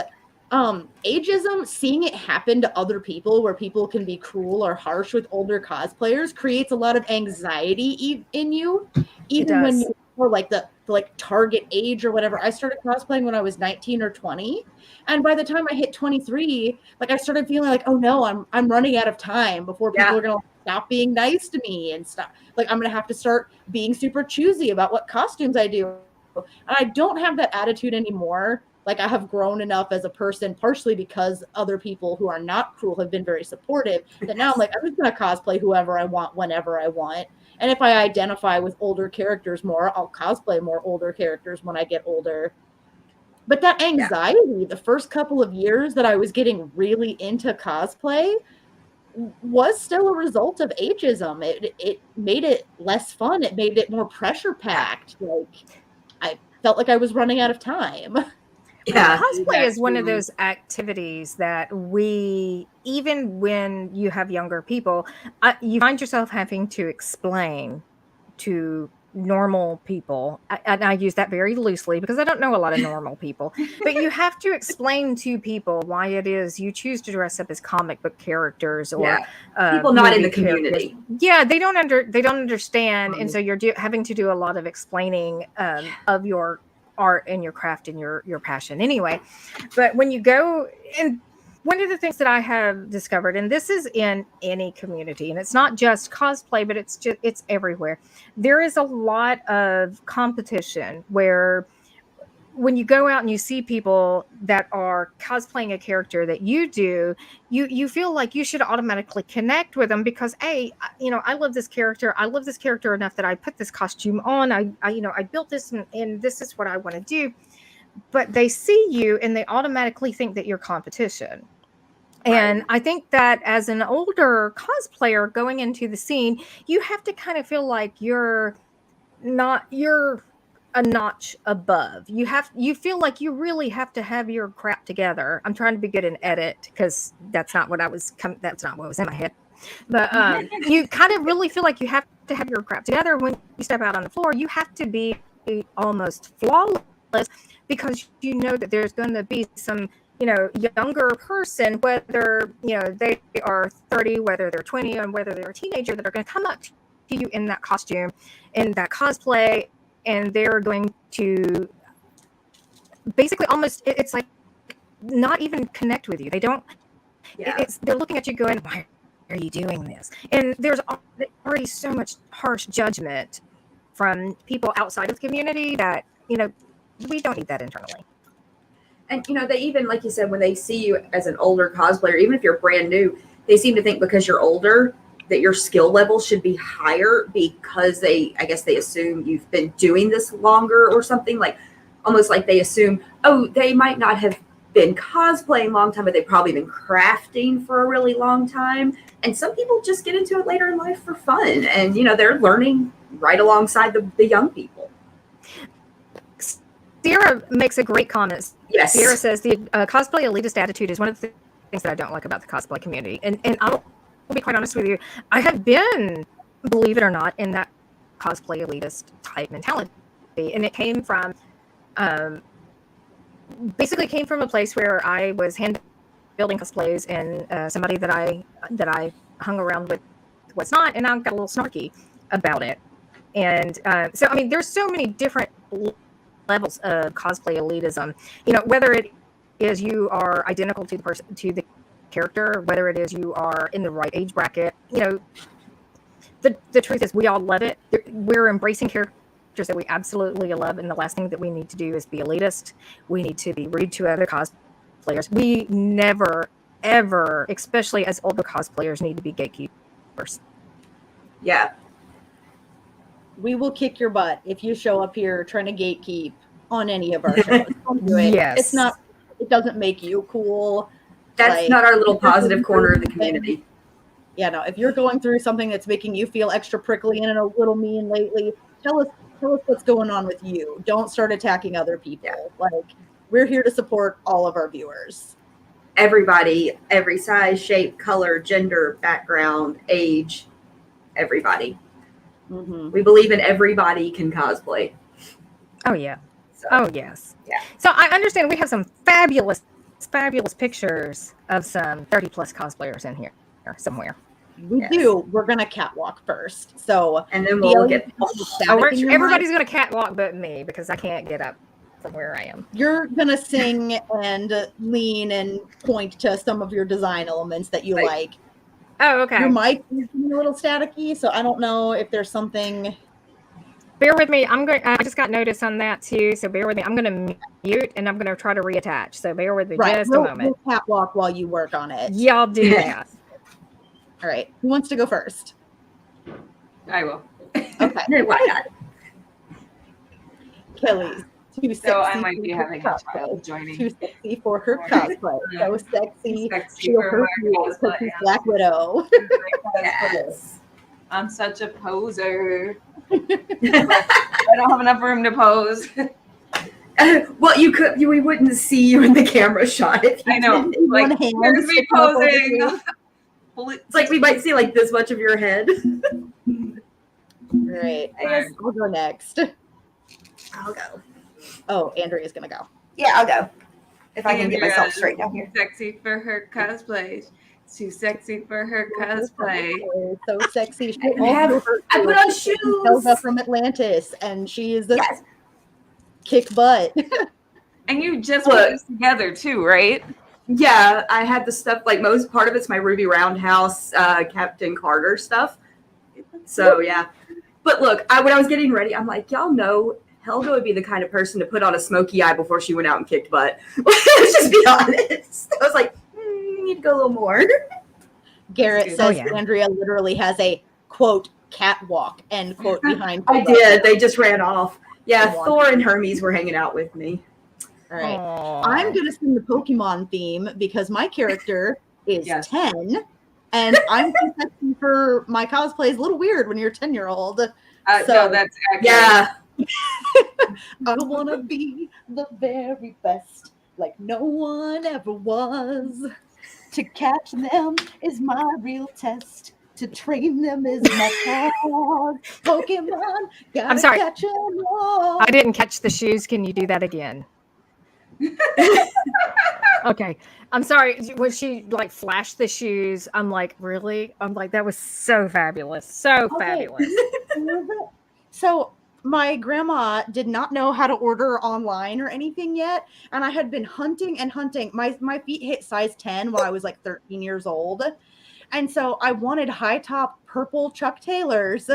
[SPEAKER 1] ageism. Seeing it happen to other people, where people can be cruel or harsh with older cosplayers, creates a lot of anxiety in you, even when you were like the target age or whatever. I started cosplaying when I was 19 or 20, and by the time I hit 23, like I started feeling like, oh no, I'm running out of time before people are gonna stop being nice to me and stuff. Like I'm gonna have to start being super choosy about what costumes I do. And I don't have that attitude anymore. Like I have grown enough as a person, partially because other people who are not cruel have been very supportive, that now I'm like, I'm just gonna cosplay whoever I want, whenever I want. And if I identify with older characters more, I'll cosplay more older characters when I get older. But that anxiety, the first couple of years that I was getting really into cosplay, was still a result of ageism. It made it less fun. It made it more pressure packed. Like I felt like I was running out of time.
[SPEAKER 4] Yeah, cosplay is one of those activities that we, even when you have younger people, you find yourself having to explain to normal people. And I use that very loosely because I don't know a lot of normal people, but you have to explain to people why it is you choose to dress up as comic book characters or
[SPEAKER 2] people not in the community.
[SPEAKER 4] Characters. Yeah, they don't understand, and so you're having to do a lot of explaining of your art and your craft and your passion anyway. But when you go, and one of the things that I have discovered, and this is in any community, and it's not just cosplay, but it's everywhere, there is a lot of competition where when you go out and you see people that are cosplaying a character that you do, you feel like you should automatically connect with them because I love this character. I love this character enough that I put this costume on. I built this and this is what I want to do. But they see you and they automatically think that you're competition. And I think that as an older cosplayer going into the scene, you have to kind of feel like you're a notch above. You feel like you really have to have your crap together. I'm trying to be good in edit because that's not what was in my head. But you kind of really feel like you have to have your crap together when you step out on the floor. You have to be almost flawless because you know that there's going to be some younger person, whether they are 30, whether they're 20, and whether they're a teenager, that are going to come up to you in that costume, in that cosplay, and they're going to basically almost, it's like not even connect with you. They don't, they're looking at you going, why are you doing this? And there's already so much harsh judgment from people outside of the community that, we don't need that internally.
[SPEAKER 2] And, they even, like you said, when they see you as an older cosplayer, even if you're brand new, they seem to think because you're older that your skill level should be higher because they assume you've been doing this longer or something, like almost like they assume, oh, they might not have been cosplaying a long time, but they've probably been crafting for a really long time. And some people just get into it later in life for fun. And, they're learning right alongside the young people.
[SPEAKER 4] Sarah makes a great comment.
[SPEAKER 2] Yes.
[SPEAKER 4] Sarah says the cosplay elitist attitude is one of the things that I don't like about the cosplay community. And I'll be quite honest with you. I have been, believe it or not, in that cosplay elitist type mentality. And it came from, basically came from a place where I was hand building cosplays and somebody that I hung around with what's not, and I got a little snarky about it. And so, I mean, there's so many different levels of cosplay elitism. You know, whether it is you are identical to the person, to the character, whether it is you are in the right age bracket. You know, the truth is, we all love it. We're embracing characters that we absolutely love, and the last thing that we need to do is be elitist. We need to be rude to other cosplayers. We never, ever, especially as older cosplayers, need to be gatekeepers.
[SPEAKER 2] Yeah.
[SPEAKER 1] We will kick your butt if you show up here trying to gatekeep on any of our shows. Don't do it.
[SPEAKER 4] Yes.
[SPEAKER 1] It's not, it doesn't make you cool.
[SPEAKER 2] That's
[SPEAKER 1] Like,
[SPEAKER 2] not our little positive corner of the community.
[SPEAKER 1] Yeah, no, if you're going through something that's making you feel extra prickly and a little mean lately, tell us what's going on with you. Don't start attacking other people.
[SPEAKER 2] Yeah.
[SPEAKER 1] Like, we're here to support all of our viewers.
[SPEAKER 2] Everybody, every size, shape, color, gender, background, age, everybody.
[SPEAKER 1] Mm-hmm.
[SPEAKER 2] We believe in everybody can cosplay.
[SPEAKER 4] Oh, yeah.
[SPEAKER 2] So,
[SPEAKER 4] Oh, yes.
[SPEAKER 2] Yeah.
[SPEAKER 4] So I understand we have some fabulous pictures of some 30-plus cosplayers in here somewhere.
[SPEAKER 1] We do. We're going to catwalk first. So,
[SPEAKER 2] and then we'll get...
[SPEAKER 4] everybody's going to catwalk but me, because I can't get up from where I am.
[SPEAKER 1] You're going to sing and lean and point to some of your design elements that you like.
[SPEAKER 4] Oh, okay.
[SPEAKER 1] Your mic is a little staticky, so I don't know if there's something.
[SPEAKER 4] Bear with me. I just got notice on that too, so bear with me. I'm going to mute and I'm going to try to reattach. So bear with me just a moment.
[SPEAKER 1] We'll catwalk while you work on it.
[SPEAKER 4] Y'all do that.
[SPEAKER 1] All right. Who wants to go first?
[SPEAKER 3] I will.
[SPEAKER 1] Okay.
[SPEAKER 2] Why not?
[SPEAKER 1] Kelly's too sexy.
[SPEAKER 3] So I might be having a child joining.
[SPEAKER 1] Too sexy for her cosplay. So sexy
[SPEAKER 3] for
[SPEAKER 1] her
[SPEAKER 3] cosplay.
[SPEAKER 1] she's Black Widow.
[SPEAKER 2] Yes.
[SPEAKER 3] I'm such a poser. I don't have enough room to pose.
[SPEAKER 2] Well, we wouldn't see you in the camera shot. If you
[SPEAKER 3] I know.
[SPEAKER 2] did.
[SPEAKER 3] Like, here's me posing.
[SPEAKER 2] It's like we might see like this much of your head.
[SPEAKER 1] Right. I guess I'll go next.
[SPEAKER 2] I'll go.
[SPEAKER 1] Oh, Andrea's gonna go.
[SPEAKER 2] Yeah, I'll go. If I can get myself straight down here.
[SPEAKER 3] Sexy for her cosplay. Too sexy for her cosplay.
[SPEAKER 1] So sexy.
[SPEAKER 2] I put on shoes.
[SPEAKER 1] Elsa from Atlantis, and she is the kick butt.
[SPEAKER 3] And you just put this together too, right?
[SPEAKER 2] Yeah, I had the stuff, like most part of it's my Ruby Roundhouse, Captain Carter stuff. So yeah. But look, when I was getting ready, I'm like, y'all know Helga would be the kind of person to put on a smoky eye before she went out and kicked butt. Let's just be honest. I was like, you need to go a little more.
[SPEAKER 1] Garrett says Andrea literally has a, quote, catwalk, end quote, behind her.
[SPEAKER 2] I did. They just ran off. Yeah, Thor and Hermes were hanging out with me.
[SPEAKER 1] All right. I'm going to sing the Pokemon theme because my character is 10, and I'm confessing for my cosplay is a little weird when you're a 10-year-old.
[SPEAKER 3] No, that's accurate.
[SPEAKER 2] Yeah.
[SPEAKER 1] I want to be the very best, like no one ever was. To catch them is my real test. To train them is my cause. Pokemon, gotta
[SPEAKER 4] I'm sorry.
[SPEAKER 1] Catch them all.
[SPEAKER 4] I didn't catch the shoes. Can you do that again? Okay. I'm sorry. When she like flashed the shoes, I'm like, really? I'm like, that was so fabulous. So fabulous.
[SPEAKER 1] So my grandma did not know how to order online or anything yet. And I had been hunting and hunting. My feet hit size 10 when I was like 13 years old. And so I wanted high top purple Chuck Taylors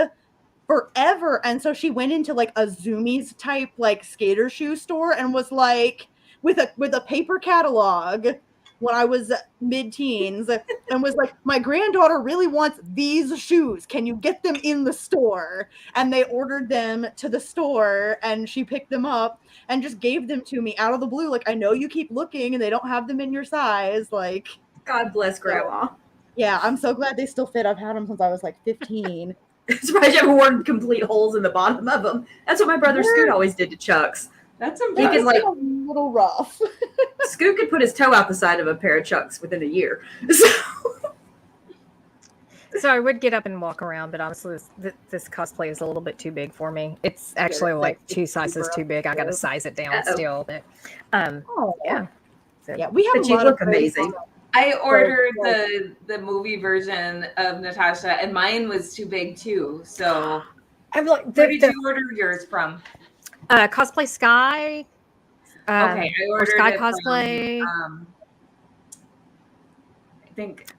[SPEAKER 1] forever. And so she went into like a Zoomies type like skater shoe store and was like with a paper catalog when I was mid-teens and was like, my granddaughter really wants these shoes. Can you get them in the store? And they ordered them to the store and she picked them up and just gave them to me out of the blue. Like, I know you keep looking and they don't have them in your size. Like,
[SPEAKER 2] God bless Grandma.
[SPEAKER 1] Yeah, I'm so glad they still fit. I've had them since I was like 15.
[SPEAKER 2] I'm surprised you haven't worn complete holes in the bottom of them. That's what my brother Scoot always did to Chucks.
[SPEAKER 3] That's
[SPEAKER 1] impressive. He can, like, a little rough.
[SPEAKER 2] Scoot could put his toe out the side of a pair of Chucks within a year.
[SPEAKER 4] So I would get up and walk around, but honestly, this cosplay is a little bit too big for me. It's actually like 2 sizes too big. I got to size it down still. But yeah.
[SPEAKER 1] So, yeah, we have.
[SPEAKER 2] But you look amazing.
[SPEAKER 3] I ordered the movie version of Natasha, and mine was too big too. So,
[SPEAKER 4] I'm like,
[SPEAKER 3] where did you order yours from?
[SPEAKER 4] Cosplay Sky.
[SPEAKER 3] Okay, I ordered
[SPEAKER 4] Sky
[SPEAKER 3] it
[SPEAKER 4] Cosplay.
[SPEAKER 3] From, I think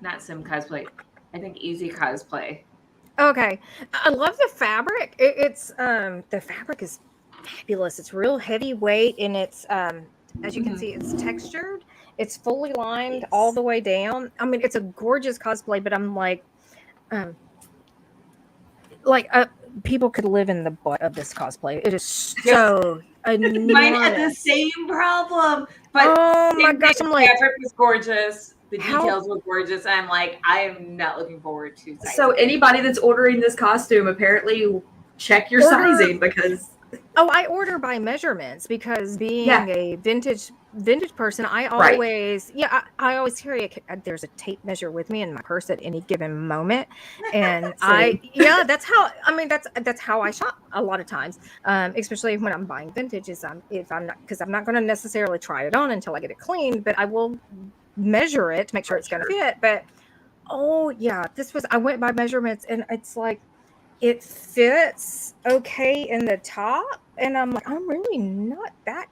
[SPEAKER 3] not Sim Cosplay. I think Easy Cosplay.
[SPEAKER 4] Okay, I love the fabric. It's the fabric is fabulous. It's real heavyweight, and it's as you can see, it's textured. It's fully lined all the way down. I mean, it's a gorgeous cosplay, but I'm like people could live in the butt of this cosplay. It is so enormous.
[SPEAKER 3] Mine had the same problem, but
[SPEAKER 4] oh my gosh, I'm like,
[SPEAKER 3] the fabric was gorgeous. The details were gorgeous. I'm like, I am not looking forward to sizing.
[SPEAKER 2] So anybody that's ordering this costume, apparently check your sizing because.
[SPEAKER 4] Oh, I order by measurements because being a vintage person, I always I always carry there's a tape measure with me in my purse at any given moment, and that's how I shop a lot of times, especially when I'm buying vintage. I'm not going to necessarily try it on until I get it cleaned, but I will measure it to make sure it's going to fit. But I went by measurements, and it's like it fits okay in the top, and I'm like, I'm really not that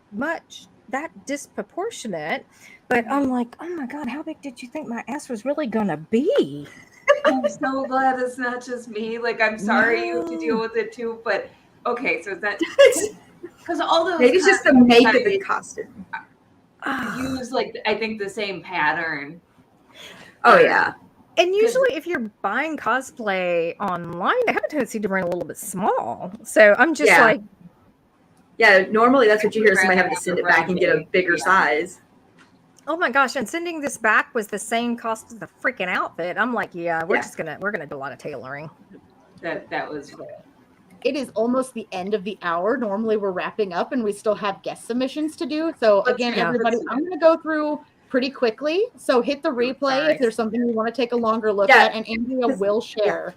[SPEAKER 4] disproportionate, but I'm like, oh my god, how big did you think my ass was really gonna be?
[SPEAKER 3] I'm so glad it's not just me. Like, I'm sorry you have to deal with it too, but okay, so that because all those
[SPEAKER 2] maybe it's just the make of the costume.
[SPEAKER 3] Use like I think the same pattern.
[SPEAKER 2] Oh yeah.
[SPEAKER 4] And usually if you're buying cosplay online, they have a tendency to run a little bit small. So I'm just like...
[SPEAKER 2] Yeah, normally that's what you hear, somebody having to send it back and get a bigger size.
[SPEAKER 4] Oh my gosh, and sending this back was the same cost as the freaking outfit. I'm like, we're gonna do a lot of tailoring.
[SPEAKER 3] That was...
[SPEAKER 1] It is almost the end of the hour. Normally we're wrapping up and we still have guest submissions to do. So again, everybody, I'm going to go through pretty quickly. So hit the replay if there's something you want to take a longer look at, and Andrea will share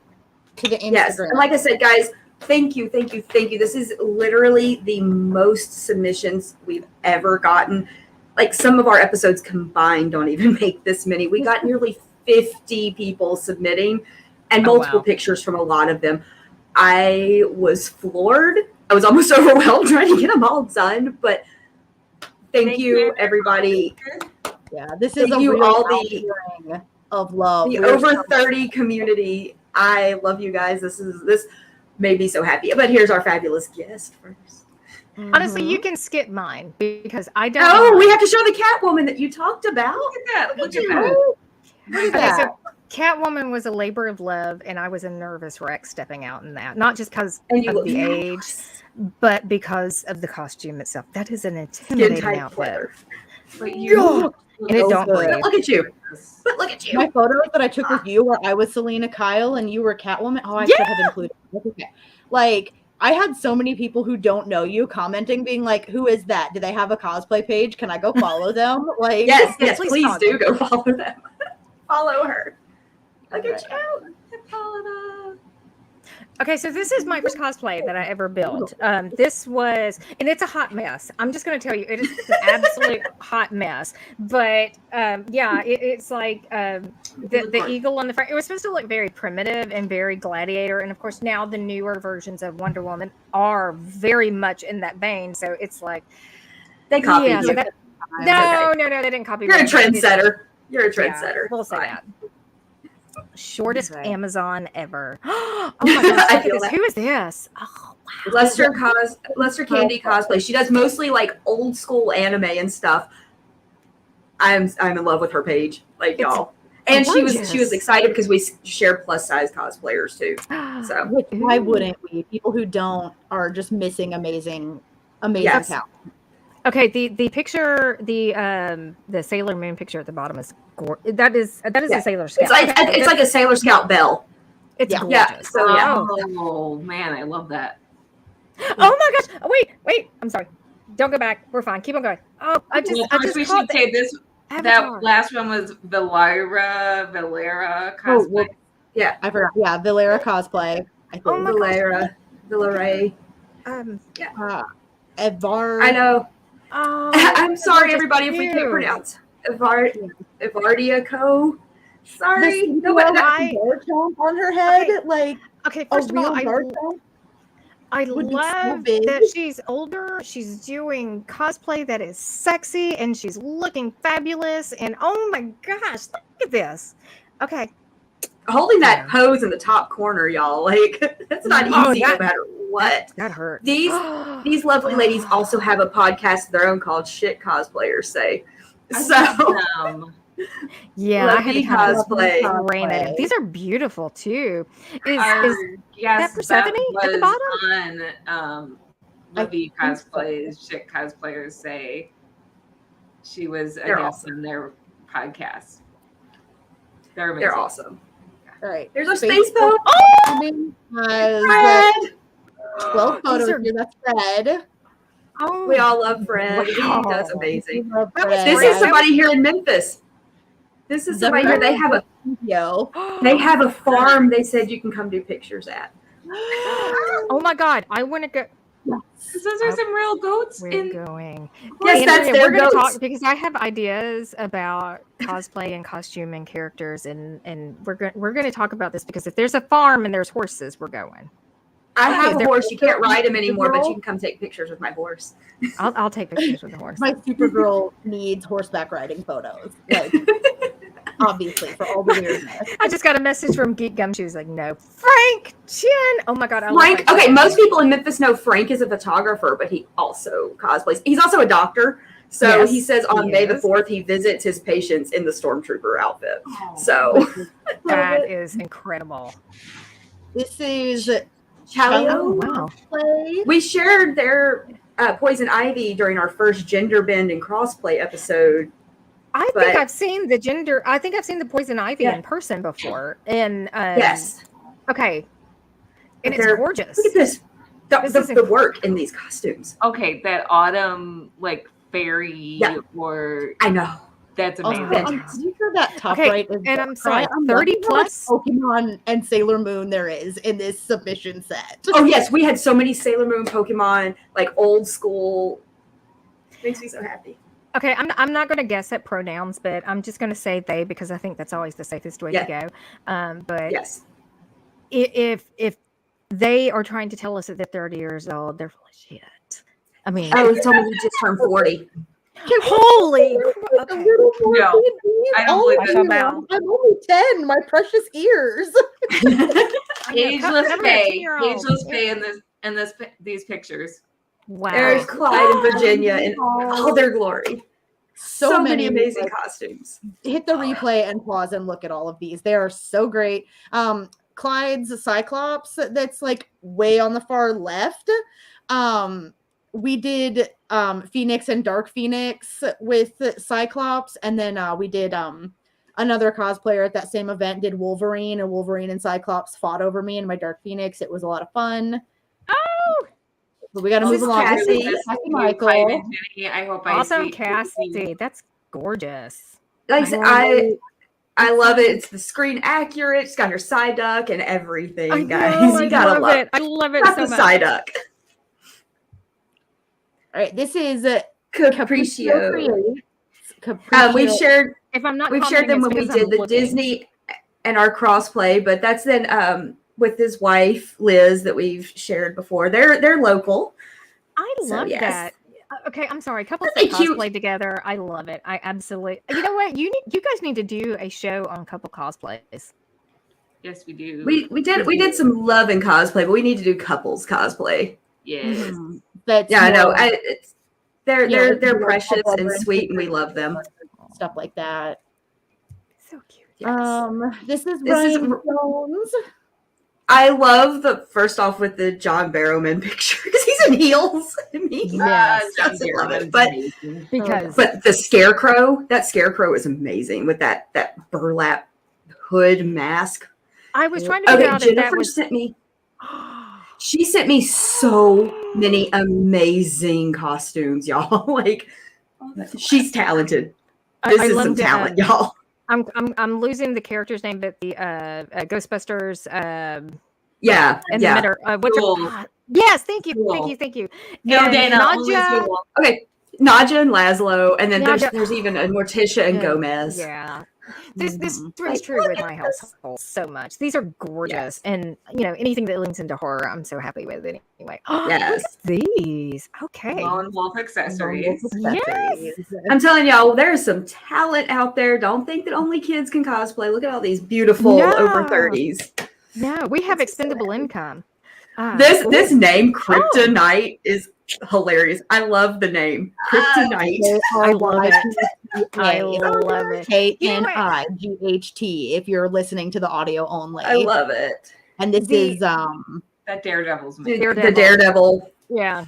[SPEAKER 1] to the Instagram.
[SPEAKER 2] Yes, and like I said, guys, thank you. This is literally the most submissions we've ever gotten. Like, some of our episodes combined don't even make this many. We got nearly 50 people submitting and multiple pictures from a lot of them. I was floored. I was almost overwhelmed trying to get them all done, but thank you, everybody.
[SPEAKER 1] Yeah, this is
[SPEAKER 2] you all the
[SPEAKER 1] of love.
[SPEAKER 2] The over 30 community. I love you guys. This made me so happy. But here's our fabulous guest first.
[SPEAKER 4] Honestly, you can skip mine because I don't.
[SPEAKER 2] Oh, we have to show the Catwoman that you talked about.
[SPEAKER 3] Look at that. Look at that.
[SPEAKER 4] Okay, so Catwoman was a labor of love, and I was a nervous wreck stepping out in that. Not just because of the age, but because of the costume itself. That is an intimidating outfit.
[SPEAKER 3] But you
[SPEAKER 4] and it don't breathe.
[SPEAKER 2] Look at you. But look at you.
[SPEAKER 1] My photos that I took with you where I was Selena Kyle and you were Catwoman. Oh, I should have included. Okay. Like, I had so many people who don't know you commenting, being like, who is that? Do they have a cosplay page? Can I go follow them? Like,
[SPEAKER 2] yes, please do go follow them. Follow her. Look at you.
[SPEAKER 4] Okay, so this is my first cosplay that I ever built. This was, and it's a hot mess. I'm just going to tell you, it is an absolute hot mess. But it's like the eagle on the front. It was supposed to look very primitive and very gladiator. And of course, now the newer versions of Wonder Woman are very much in that vein. So it's like
[SPEAKER 2] they copied you.
[SPEAKER 4] No, they didn't copy.
[SPEAKER 2] You're a trendsetter. You're a trendsetter.
[SPEAKER 4] We'll say that. Shortest Amazon ever. Oh my gosh, who is this? Oh wow.
[SPEAKER 2] Lester Candy Cosplay. She does mostly like old school anime and stuff. I'm in love with her page, like y'all. And gorgeous. she was excited because we share plus size cosplayers too. So
[SPEAKER 1] why wouldn't we? People who don't are just missing amazing talent.
[SPEAKER 4] Okay, the picture, the Sailor Moon picture at the bottom is gorgeous. That is a Sailor Scout.
[SPEAKER 2] It's like a Sailor Scout bell.
[SPEAKER 4] It's gorgeous.
[SPEAKER 2] Yeah. So
[SPEAKER 3] oh man, I love that.
[SPEAKER 4] Oh my gosh! Oh, wait! I'm sorry. Don't go back. We're fine. Keep on going. Oh, I just
[SPEAKER 3] we should say this. That last one was Valera cosplay.
[SPEAKER 1] I forgot. Yeah, Valera cosplay. I think.
[SPEAKER 2] Oh my Valera.
[SPEAKER 1] Evar.
[SPEAKER 2] I know.
[SPEAKER 4] Oh,
[SPEAKER 2] I'm sorry, everybody, if we can't pronounce. Ivardia Co. Sorry,
[SPEAKER 1] nobody on her head,
[SPEAKER 4] First of all, I
[SPEAKER 1] would be so
[SPEAKER 4] love
[SPEAKER 1] big.
[SPEAKER 4] that she's older. She's doing cosplay that is sexy, and she's looking fabulous. And oh my gosh, look at this. Okay,
[SPEAKER 2] holding that pose in the top corner, y'all. Like that's not easy, no matter what.
[SPEAKER 4] That hurts.
[SPEAKER 2] These lovely ladies also have a podcast of their own called Shit Cosplayers Say. So
[SPEAKER 4] yeah, I had to
[SPEAKER 2] cosplay.
[SPEAKER 4] These are beautiful too. Is
[SPEAKER 3] that
[SPEAKER 4] Persephone at the bottom?
[SPEAKER 3] On Livy Cosplays, Shit Cosplayers Say. She was a guest on their podcast. They're amazing.
[SPEAKER 2] They're awesome.
[SPEAKER 1] All right.
[SPEAKER 2] There's a space boat.
[SPEAKER 1] Fred. 12 photos here. That's Fred.
[SPEAKER 2] Oh, we all love Fred.
[SPEAKER 4] Wow.
[SPEAKER 2] He does amazing.
[SPEAKER 1] This
[SPEAKER 2] is somebody here in Memphis. This is somebody here. They have a farm. They said you can come do pictures at.
[SPEAKER 4] Oh my God! I want to go.
[SPEAKER 3] Those are some real goats.
[SPEAKER 4] We're going.
[SPEAKER 2] Yes, that's their
[SPEAKER 4] goats.
[SPEAKER 2] Talk
[SPEAKER 4] because I have ideas about cosplay and costume and characters, and we're going to talk about this because if there's a farm and there's horses, we're going.
[SPEAKER 2] I have a horse. You can't ride him anymore, but you can come take pictures with my horse.
[SPEAKER 4] I'll take pictures with the horse.
[SPEAKER 1] My Supergirl needs horseback riding photos. Obviously, for all the weirdness.
[SPEAKER 4] I just got a message from Geek Gum. She was like, "No, Frank Chin." Oh my God,
[SPEAKER 2] Frank. Okay, most people in Memphis know Frank is a photographer, but he also cosplays. He's also a doctor. So he says on May the 4th, he visits his patients in the Stormtrooper outfit. So
[SPEAKER 4] that is incredible.
[SPEAKER 1] This is
[SPEAKER 2] Chalio.
[SPEAKER 4] Oh, wow.
[SPEAKER 2] We shared their Poison Ivy during our first Gender Bend and Crossplay episode.
[SPEAKER 4] I think I've seen the Poison Ivy in person before. And
[SPEAKER 2] yes.
[SPEAKER 4] Okay. And it's gorgeous.
[SPEAKER 2] Look at this. The work in these costumes.
[SPEAKER 3] Okay, that autumn fairy or
[SPEAKER 2] I know.
[SPEAKER 3] That's amazing.
[SPEAKER 1] I'm sure that top right is
[SPEAKER 4] and I'm sorry, 30 plus
[SPEAKER 1] Pokemon and Sailor Moon there is in this submission set.
[SPEAKER 2] Oh yes, we had so many Sailor Moon Pokemon, old school. Makes me so happy.
[SPEAKER 4] Okay, I'm not going to guess at pronouns, but I'm just going to say they because I think that's always the safest way to go. But
[SPEAKER 2] yes,
[SPEAKER 4] if they are trying to tell us that they're 30 years old, they're full of shit. I mean,
[SPEAKER 2] someone who just turned 40.
[SPEAKER 4] Holy!
[SPEAKER 3] Okay. No, I don't believe it.
[SPEAKER 1] I'm only 10. My precious ears.
[SPEAKER 3] Ageless pay in these pictures.
[SPEAKER 2] Wow. There's Clyde and Virginia in all their glory. So many amazing costumes.
[SPEAKER 1] Hit the replay and pause and look at all of these. They are so great. Clyde's Cyclops, that's way on the far left. We did Phoenix and Dark Phoenix with Cyclops, and then we did another cosplayer at that same event did Wolverine, and Wolverine and Cyclops fought over me in my Dark Phoenix. It was a lot of fun.
[SPEAKER 4] Oh,
[SPEAKER 1] but we got to move along.
[SPEAKER 2] Cassie.
[SPEAKER 3] Michael. I hope
[SPEAKER 4] awesome, Cassie. That's gorgeous.
[SPEAKER 2] I love it. It's the screen accurate. It's got her Psyduck and everything, guys. You gotta love it.
[SPEAKER 4] I love it so much.
[SPEAKER 2] Psyduck.
[SPEAKER 1] All right, this is
[SPEAKER 2] Capriccio. We've shared.
[SPEAKER 4] If I'm not,
[SPEAKER 2] we've shared them when we did the Disney and our crossplay, but that's then with his wife Liz that we've shared before. They're local.
[SPEAKER 4] I love that. Okay, I'm sorry. Couples that cosplay together, I love it. I absolutely. You know what? You guys need to do a show on couple cosplays.
[SPEAKER 3] Yes, we do.
[SPEAKER 2] We did some love and cosplay, but we need to do couples cosplay.
[SPEAKER 3] Yes.
[SPEAKER 1] Mm-hmm.
[SPEAKER 2] I know. They're precious and sweet, and we love them.
[SPEAKER 1] Stuff like that.
[SPEAKER 4] So cute.
[SPEAKER 1] Yes. This is Ryan Jones.
[SPEAKER 2] I love first off with the John Barrowman picture because he's in heels.
[SPEAKER 4] Yes,
[SPEAKER 2] I love it. But the scarecrow, that scarecrow is amazing with that burlap hood mask.
[SPEAKER 4] I was trying to figure out if that was
[SPEAKER 2] sent me. She sent me so many amazing costumes, y'all. She's talented. This is some talent, y'all.
[SPEAKER 4] I'm losing the character's name, but the Ghostbusters.
[SPEAKER 2] Yeah.
[SPEAKER 4] In the middle. Yes, thank you.
[SPEAKER 3] Cool.
[SPEAKER 4] Thank you.
[SPEAKER 3] No, Dana.
[SPEAKER 2] Okay. Nadja and Laszlo, and then there's even a Morticia and Gomez.
[SPEAKER 4] Yeah. This rings true with my household so much. These are gorgeous, and anything that links into horror, I'm so happy with it anyway.
[SPEAKER 2] Yes,
[SPEAKER 4] look at these. Okay,
[SPEAKER 3] Lone Wolf accessories.
[SPEAKER 4] Yes.
[SPEAKER 2] I'm telling y'all, there's some talent out there. Don't think that only kids can cosplay. Look at all these beautiful over 30s.
[SPEAKER 4] No, we have expendable income.
[SPEAKER 2] This name Kryptonite is hilarious. I love the name Kryptonite.
[SPEAKER 4] I love it. I love it.
[SPEAKER 1] KNIGHT. If you're listening to the audio only,
[SPEAKER 2] I love it.
[SPEAKER 1] And this is
[SPEAKER 3] that Daredevil's
[SPEAKER 2] the Daredevil.
[SPEAKER 4] Yeah,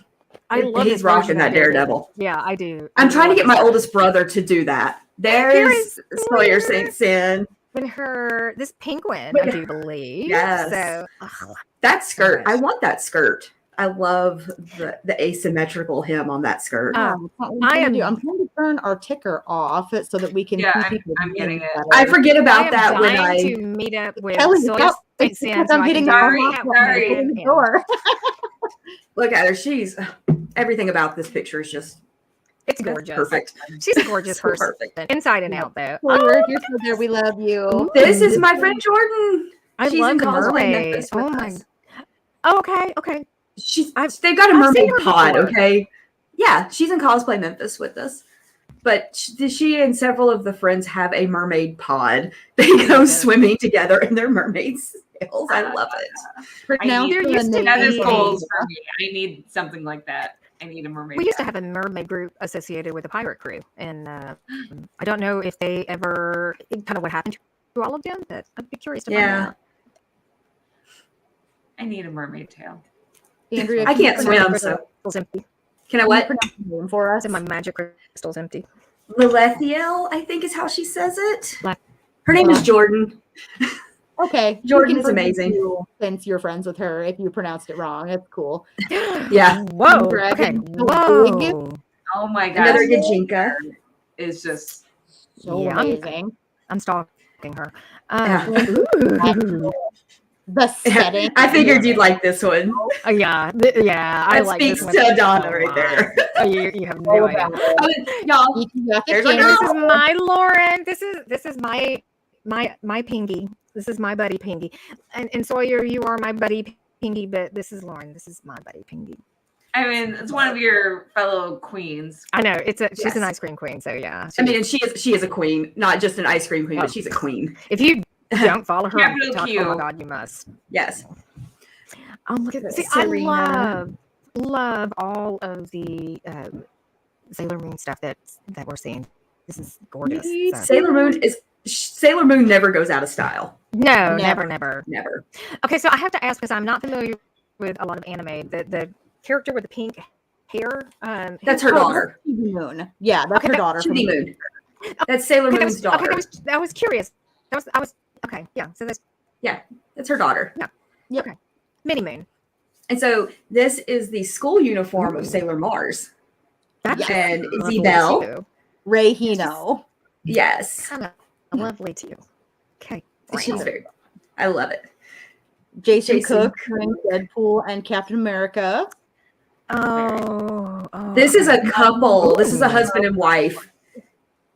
[SPEAKER 4] I love.
[SPEAKER 2] He's rocking that Daredevil.
[SPEAKER 4] Yeah, I do.
[SPEAKER 2] I'm trying to get my oldest brother to do that. There's Sawyer St. Sin.
[SPEAKER 4] And this penguin, I do believe.
[SPEAKER 2] Yes.
[SPEAKER 4] So
[SPEAKER 2] that skirt. I want that skirt. I love the asymmetrical hem on that skirt.
[SPEAKER 1] I'm trying to turn our ticker off so that we can.
[SPEAKER 3] I'm getting it.
[SPEAKER 2] I forget about that when I
[SPEAKER 4] to meet up with
[SPEAKER 1] Sawyer St. Sin. I'm hitting the door.
[SPEAKER 2] Look at her. She's everything about this picture is just.
[SPEAKER 4] It's gorgeous.
[SPEAKER 2] Perfect.
[SPEAKER 4] She's a gorgeous person. Perfect. Inside and out, though.
[SPEAKER 1] If you're still there, we love you.
[SPEAKER 2] This is my friend Jordan.
[SPEAKER 4] I love the mermaid. Oh my. Okay. They've
[SPEAKER 2] got a mermaid pod. Okay. Yeah, she's in Cosplay Memphis with us. But she and several of the friends have a mermaid pod. They go swimming together in their mermaid sails. I love it.
[SPEAKER 3] That is goals for me. I need something like that. I need a mermaid.
[SPEAKER 4] We used to have a mermaid group associated with a pirate crew, and I don't know if they ever kind of what happened to all of them, but I'd be curious to find out.
[SPEAKER 3] I need a mermaid tail.
[SPEAKER 1] Andrea,
[SPEAKER 2] I can't swim, so
[SPEAKER 4] empty.
[SPEAKER 2] Can I what?
[SPEAKER 1] Pronounce the name for us?
[SPEAKER 4] And my magic crystal's empty.
[SPEAKER 2] Lilethiel, I think is how she says it. Her name is Jordan.
[SPEAKER 1] Okay.
[SPEAKER 2] Jordan is amazing.
[SPEAKER 1] Since you're friends with her, if you pronounced it wrong, it's cool.
[SPEAKER 2] Yeah.
[SPEAKER 4] Whoa. Okay. Whoa.
[SPEAKER 3] Oh my god.
[SPEAKER 2] Another Yajinka
[SPEAKER 3] is just
[SPEAKER 1] so amazing.
[SPEAKER 4] I'm stalking her.
[SPEAKER 1] The setting.
[SPEAKER 2] I figured you'd like this one.
[SPEAKER 4] Yeah.
[SPEAKER 2] I like this one. That speaks to Donna right there.
[SPEAKER 4] You have no idea.
[SPEAKER 2] Y'all,
[SPEAKER 4] this is my Lauren. This is my Pingy. This is my buddy Pingy. And Sawyer, you are my buddy Pingy, but this is Lauren. This is my buddy Pingy.
[SPEAKER 3] I mean, it's one of your fellow queens.
[SPEAKER 4] I know. She's an ice cream queen, so yeah.
[SPEAKER 2] She is a queen, not just an ice cream queen, but she's a queen.
[SPEAKER 4] If you don't follow her on
[SPEAKER 3] TikTok,
[SPEAKER 4] oh my god, you must.
[SPEAKER 2] Yes.
[SPEAKER 4] Look at this. See, I love all of the Sailor Moon stuff that we're seeing. This is gorgeous.
[SPEAKER 2] Sailor Moon never goes out of style.
[SPEAKER 4] No, never.
[SPEAKER 2] Never.
[SPEAKER 4] Okay, so I have to ask because I'm not familiar with a lot of anime. The character with the pink hair.
[SPEAKER 2] That's her daughter.
[SPEAKER 1] Moon. Yeah, that's her daughter.
[SPEAKER 2] Chibi Moon. That's Sailor Moon's daughter.
[SPEAKER 4] Okay, I was curious. I was okay. Yeah. So
[SPEAKER 2] that's her daughter.
[SPEAKER 4] Yeah. Yep. Okay. Mini Moon.
[SPEAKER 2] And so this is the school uniform of Sailor Mars. And Isabel.
[SPEAKER 1] Ray Hino.
[SPEAKER 2] Yes.
[SPEAKER 4] Kind of lovely too. Okay.
[SPEAKER 2] She's I love it.
[SPEAKER 1] Jason Cook, Deadpool, and Captain America.
[SPEAKER 4] Oh.
[SPEAKER 2] This is a couple. This is a husband and wife.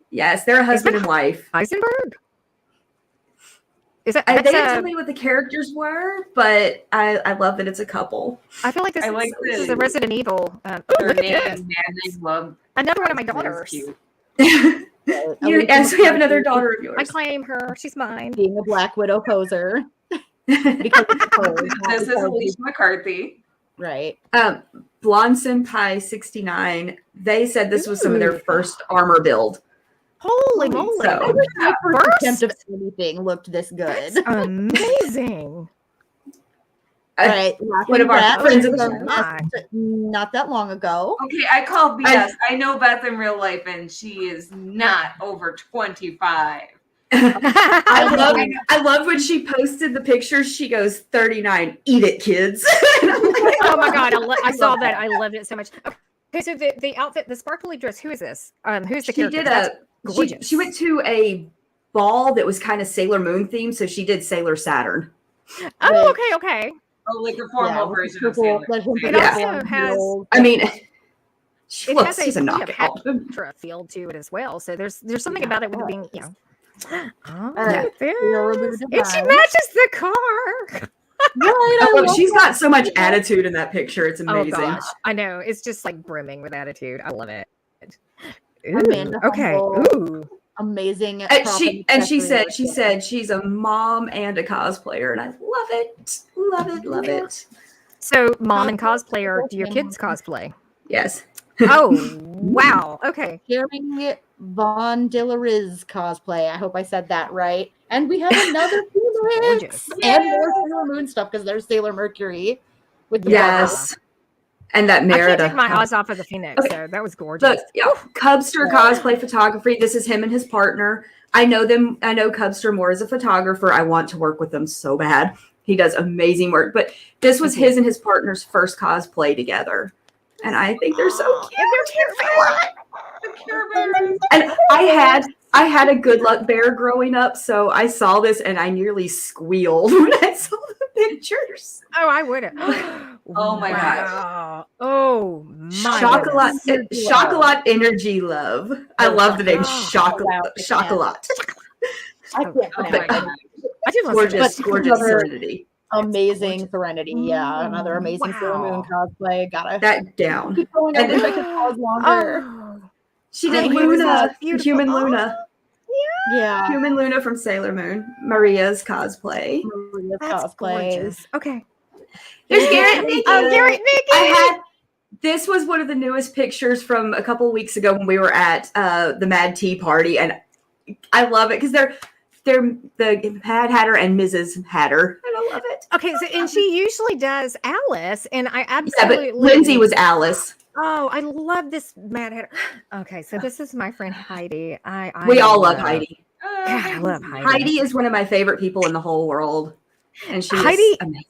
[SPEAKER 2] Yes, they're a husband and wife.
[SPEAKER 4] Heisenberg? Is that?
[SPEAKER 2] They didn't tell me what the characters were, but I love that it's a couple.
[SPEAKER 4] I feel like this is a Resident Evil.
[SPEAKER 3] Their name is Love.
[SPEAKER 4] Another one of my daughters.
[SPEAKER 2] Yes, we have another daughter of yours.
[SPEAKER 4] I claim her. She's mine.
[SPEAKER 1] Being a Black Widow poser.
[SPEAKER 3] This is Alicia McCarthy.
[SPEAKER 1] Right.
[SPEAKER 2] Blonde Senpai 69. They said this was some of their first armor build.
[SPEAKER 4] Holy moly!
[SPEAKER 2] So,
[SPEAKER 1] my first attempt of anything looked this good.
[SPEAKER 4] That's amazing.
[SPEAKER 1] All right.
[SPEAKER 2] One of our friends
[SPEAKER 1] not that long ago.
[SPEAKER 3] Okay, I call BS. I know Beth in real life, and she is not over 25.
[SPEAKER 2] I love when she posted the pictures. She goes 39. Eat it, kids.
[SPEAKER 4] Oh my god! I saw that. I loved it so much. Okay, so the outfit, the sparkly dress. Who is this? Who's the character?
[SPEAKER 2] She went to a ball that was kind of Sailor Moon themed, so she did Sailor Saturn.
[SPEAKER 4] Oh, okay.
[SPEAKER 3] Oh, like a formal version of
[SPEAKER 1] Sailor.
[SPEAKER 3] Sailor.
[SPEAKER 4] It also has.
[SPEAKER 2] I mean,
[SPEAKER 4] it has a knockout feel to it as well. So there's something about it with being, you know. Oh, and she matches the car.
[SPEAKER 2] She's got so much attitude in that picture. It's amazing.
[SPEAKER 4] Oh gosh, I know. It's just like brimming with attitude. I love it.
[SPEAKER 1] Ooh, Amanda okay. Ooh. Amazing.
[SPEAKER 2] She said she's a mom and a cosplayer, and I love it. Love it.
[SPEAKER 4] So, mom and cosplayer, do your kids cosplay?
[SPEAKER 2] Yes.
[SPEAKER 4] Oh, wow. Okay.
[SPEAKER 1] Sharing Von Dilleriz cosplay. I hope I said that right. And we have another Phoenix and more Sailor Moon stuff because there's Sailor Mercury. With
[SPEAKER 2] and that Merida.
[SPEAKER 4] I can't take my eyes off of the Phoenix, so that was gorgeous.
[SPEAKER 2] Look, Cubster Cosplay Photography. This is him and his partner. I know them. I know Cubster more as a photographer. I want to work with them so bad. He does amazing work. But this was his and his partner's first cosplay together. And I think they're so cute.
[SPEAKER 3] They're cute.
[SPEAKER 2] And I had a good luck bear growing up, so I saw this and I nearly squealed when I saw the pictures.
[SPEAKER 4] Oh, I would have.
[SPEAKER 3] Oh my god.
[SPEAKER 4] Oh my
[SPEAKER 2] Chocolate energy love. I love the name Chocolate.
[SPEAKER 1] I can't
[SPEAKER 2] gorgeous Serenity.
[SPEAKER 1] Amazing Serenity. Yeah, another amazing Sailor Moon cosplay. Gotta
[SPEAKER 2] that down.
[SPEAKER 1] Keep going. I wish I could pause longer.
[SPEAKER 2] She did Luna, Human Luna.
[SPEAKER 4] Yeah.
[SPEAKER 2] Human Luna from Sailor Moon. Maria's cosplay.
[SPEAKER 4] That's gorgeous. Okay.
[SPEAKER 2] There's Garrett Nikki.
[SPEAKER 4] Oh, Garrett Nikki.
[SPEAKER 2] This was one of the newest pictures from a couple of weeks ago when we were at the Mad Tea Party, and I love it because they're the Mad Hatter and Mrs. Hatter, and I love it.
[SPEAKER 4] Okay, so and she usually does Alice, and I absolutely
[SPEAKER 2] but Lindsay was Alice.
[SPEAKER 4] Oh, I love this Mad Hatter. Okay, so this is my friend Heidi.
[SPEAKER 2] We all love Heidi.
[SPEAKER 4] God, I love Heidi.
[SPEAKER 2] Heidi is one of my favorite people in the whole world, and she is amazing.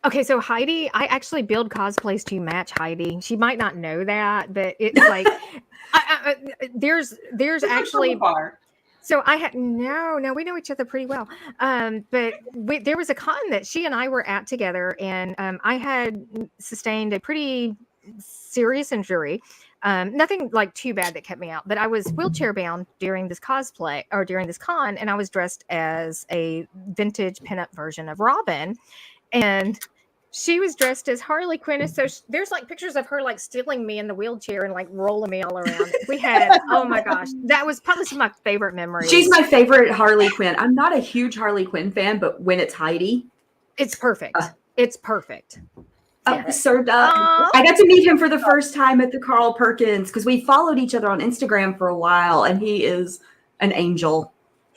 [SPEAKER 4] Okay, so Heidi, I actually build cosplays to match Heidi. She might not know that, but it's like there's actually. So I had no, we know each other pretty well. But there was a con that she and I were at together, and I had sustained a pretty serious injury. Nothing like too bad that kept me out, but I was wheelchair bound during this cosplay or during this con, and I was dressed as a vintage pinup version of Robin, and she was dressed as Harley Quinn. So there's like pictures of her like stealing me in the wheelchair and like rolling me all around. We had, oh my gosh, that was probably some of my favorite memories.
[SPEAKER 2] She's my favorite Harley Quinn. I'm not a huge Harley Quinn fan, but when it's Heidi,
[SPEAKER 4] it's perfect. It's perfect.
[SPEAKER 2] So I got to meet him for the first time at the Carl Perkins because we followed each other on Instagram for a while, and he is an angel.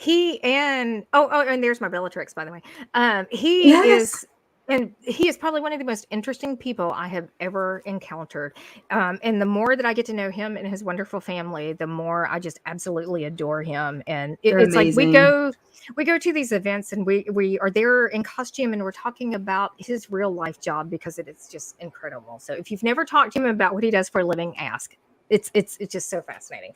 [SPEAKER 4] And there's my Bellatrix, by the way. He is probably one of the most interesting people I have ever encountered. And the more that I get to know him and his wonderful family, the more I just absolutely adore him. And it's like we go to these events and we are there in costume and we're talking about his real life job because it is just incredible. So if you've never talked to him about what he does for a living, ask. It's just so fascinating.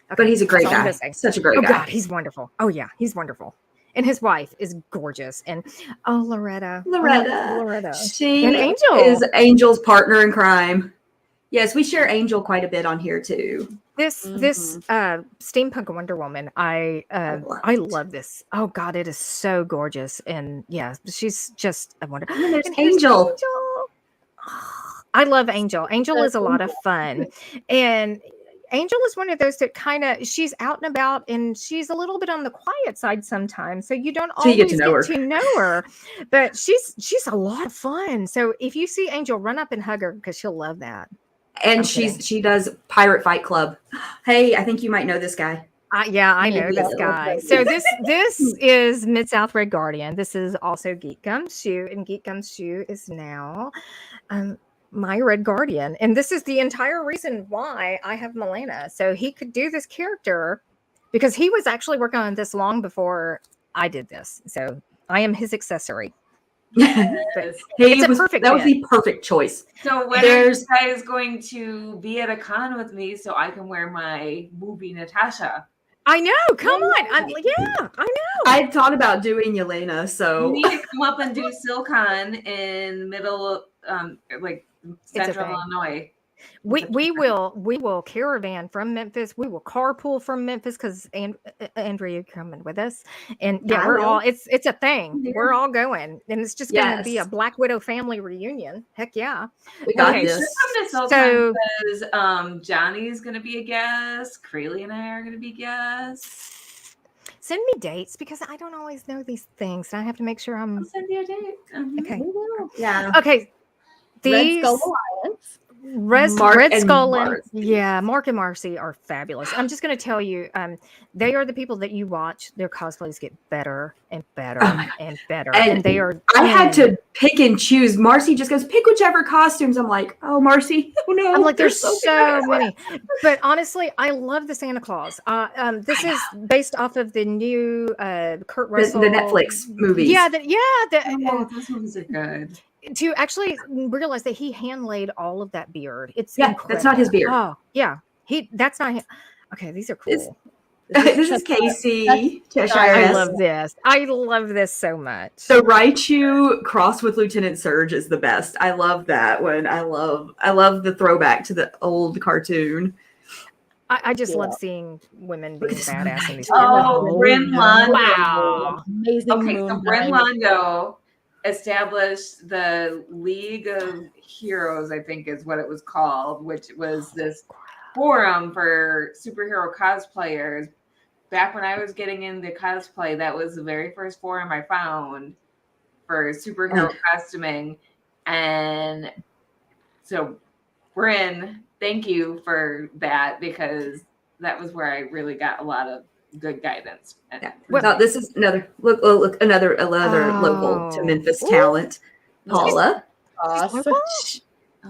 [SPEAKER 4] Okay,
[SPEAKER 2] but he's a great guy. Such a great guy.
[SPEAKER 4] Oh God, he's wonderful. Oh yeah, he's wonderful. And his wife is gorgeous. And Loretta.
[SPEAKER 2] She
[SPEAKER 4] and Angel
[SPEAKER 2] is Angel's partner in crime. Yes, we share Angel quite a bit on here too.
[SPEAKER 4] This steampunk Wonder Woman, I love this. Oh God, it is so gorgeous. And yeah, she's just a wonder.
[SPEAKER 2] And there's Angel.
[SPEAKER 4] I love Angel. Angel is a lot of fun. And Angel is one of those that she's out and about and she's a little bit on the quiet side sometimes. So you don't always get to know her. But she's a lot of fun. So if you see Angel, run up and hug her because she'll love that.
[SPEAKER 2] And she does Pirate Fight Club. Hey, I think you might know this guy.
[SPEAKER 4] I know this guy. So this is Mid-South Red Guardian. This is also Geek Gumshoe, and Geek Gumshoe is now my Red Guardian. And this is the entire reason why I have Milena. So he could do this character because he was actually working on this long before I did this. So I am his accessory.
[SPEAKER 2] That was the perfect choice.
[SPEAKER 3] So when are you guys going to be at a con with me so I can wear my movie Natasha?
[SPEAKER 4] I know. Come on. I know.
[SPEAKER 2] I thought about doing Yelena. So
[SPEAKER 3] you need to come up and do SilCon in middle, Central Illinois.
[SPEAKER 4] We will caravan from Memphis. We will carpool from Memphis because Andrea, you're coming with us, and yeah, we're all. It's a thing.
[SPEAKER 2] Yeah.
[SPEAKER 4] We're all going, and it's just going to be a Black Widow family reunion. Heck yeah,
[SPEAKER 2] we got
[SPEAKER 3] this.
[SPEAKER 4] So
[SPEAKER 3] Johnny's going to be a guest. Crayley and I are going to be guests.
[SPEAKER 4] Send me dates because I don't always know these things. I have to make sure
[SPEAKER 3] I'll send you a date.
[SPEAKER 4] Okay.
[SPEAKER 2] Yeah.
[SPEAKER 4] Okay.
[SPEAKER 1] Red Skull Alliance.
[SPEAKER 4] Red Skull and Mark and Marcy are fabulous. I'm just going to tell you, they are the people that you watch. Their cosplays get better and better and better, and they are.
[SPEAKER 2] I had to pick and choose. Marcy just goes, pick whichever costumes. I'm like, oh, Marcy, oh no.
[SPEAKER 4] I'm like, there's so many. But honestly, I love the Santa Claus. This is based off of the new Kurt Russell,
[SPEAKER 2] the Netflix movies.
[SPEAKER 4] Yeah,
[SPEAKER 3] those ones are good.
[SPEAKER 4] To actually realize that he hand laid all of that beard. It's
[SPEAKER 2] incredible. That's not his beard.
[SPEAKER 4] Oh yeah, that's not him. Okay, these are cool.
[SPEAKER 2] This is Casey Cheshire.
[SPEAKER 4] I love this. I love this so much.
[SPEAKER 2] So Raichu crossed with Lieutenant Surge is the best. I love that one. I love the throwback to the old cartoon.
[SPEAKER 4] I just love seeing women being badass in these.
[SPEAKER 3] Bryn Londo.
[SPEAKER 4] Wow.
[SPEAKER 1] Amazing.
[SPEAKER 3] Okay, so Bryn Londo established the League of Heroes, I think is what it was called, which was this forum for superhero cosplayers. Back when I was getting into cosplay, that was the very first forum I found for superhero costuming. And so, Bryn, thank you for that, because that was where I really got a lot of good guidance.
[SPEAKER 2] Now, this is another another local to Memphis talent, Paula.
[SPEAKER 1] Awesome.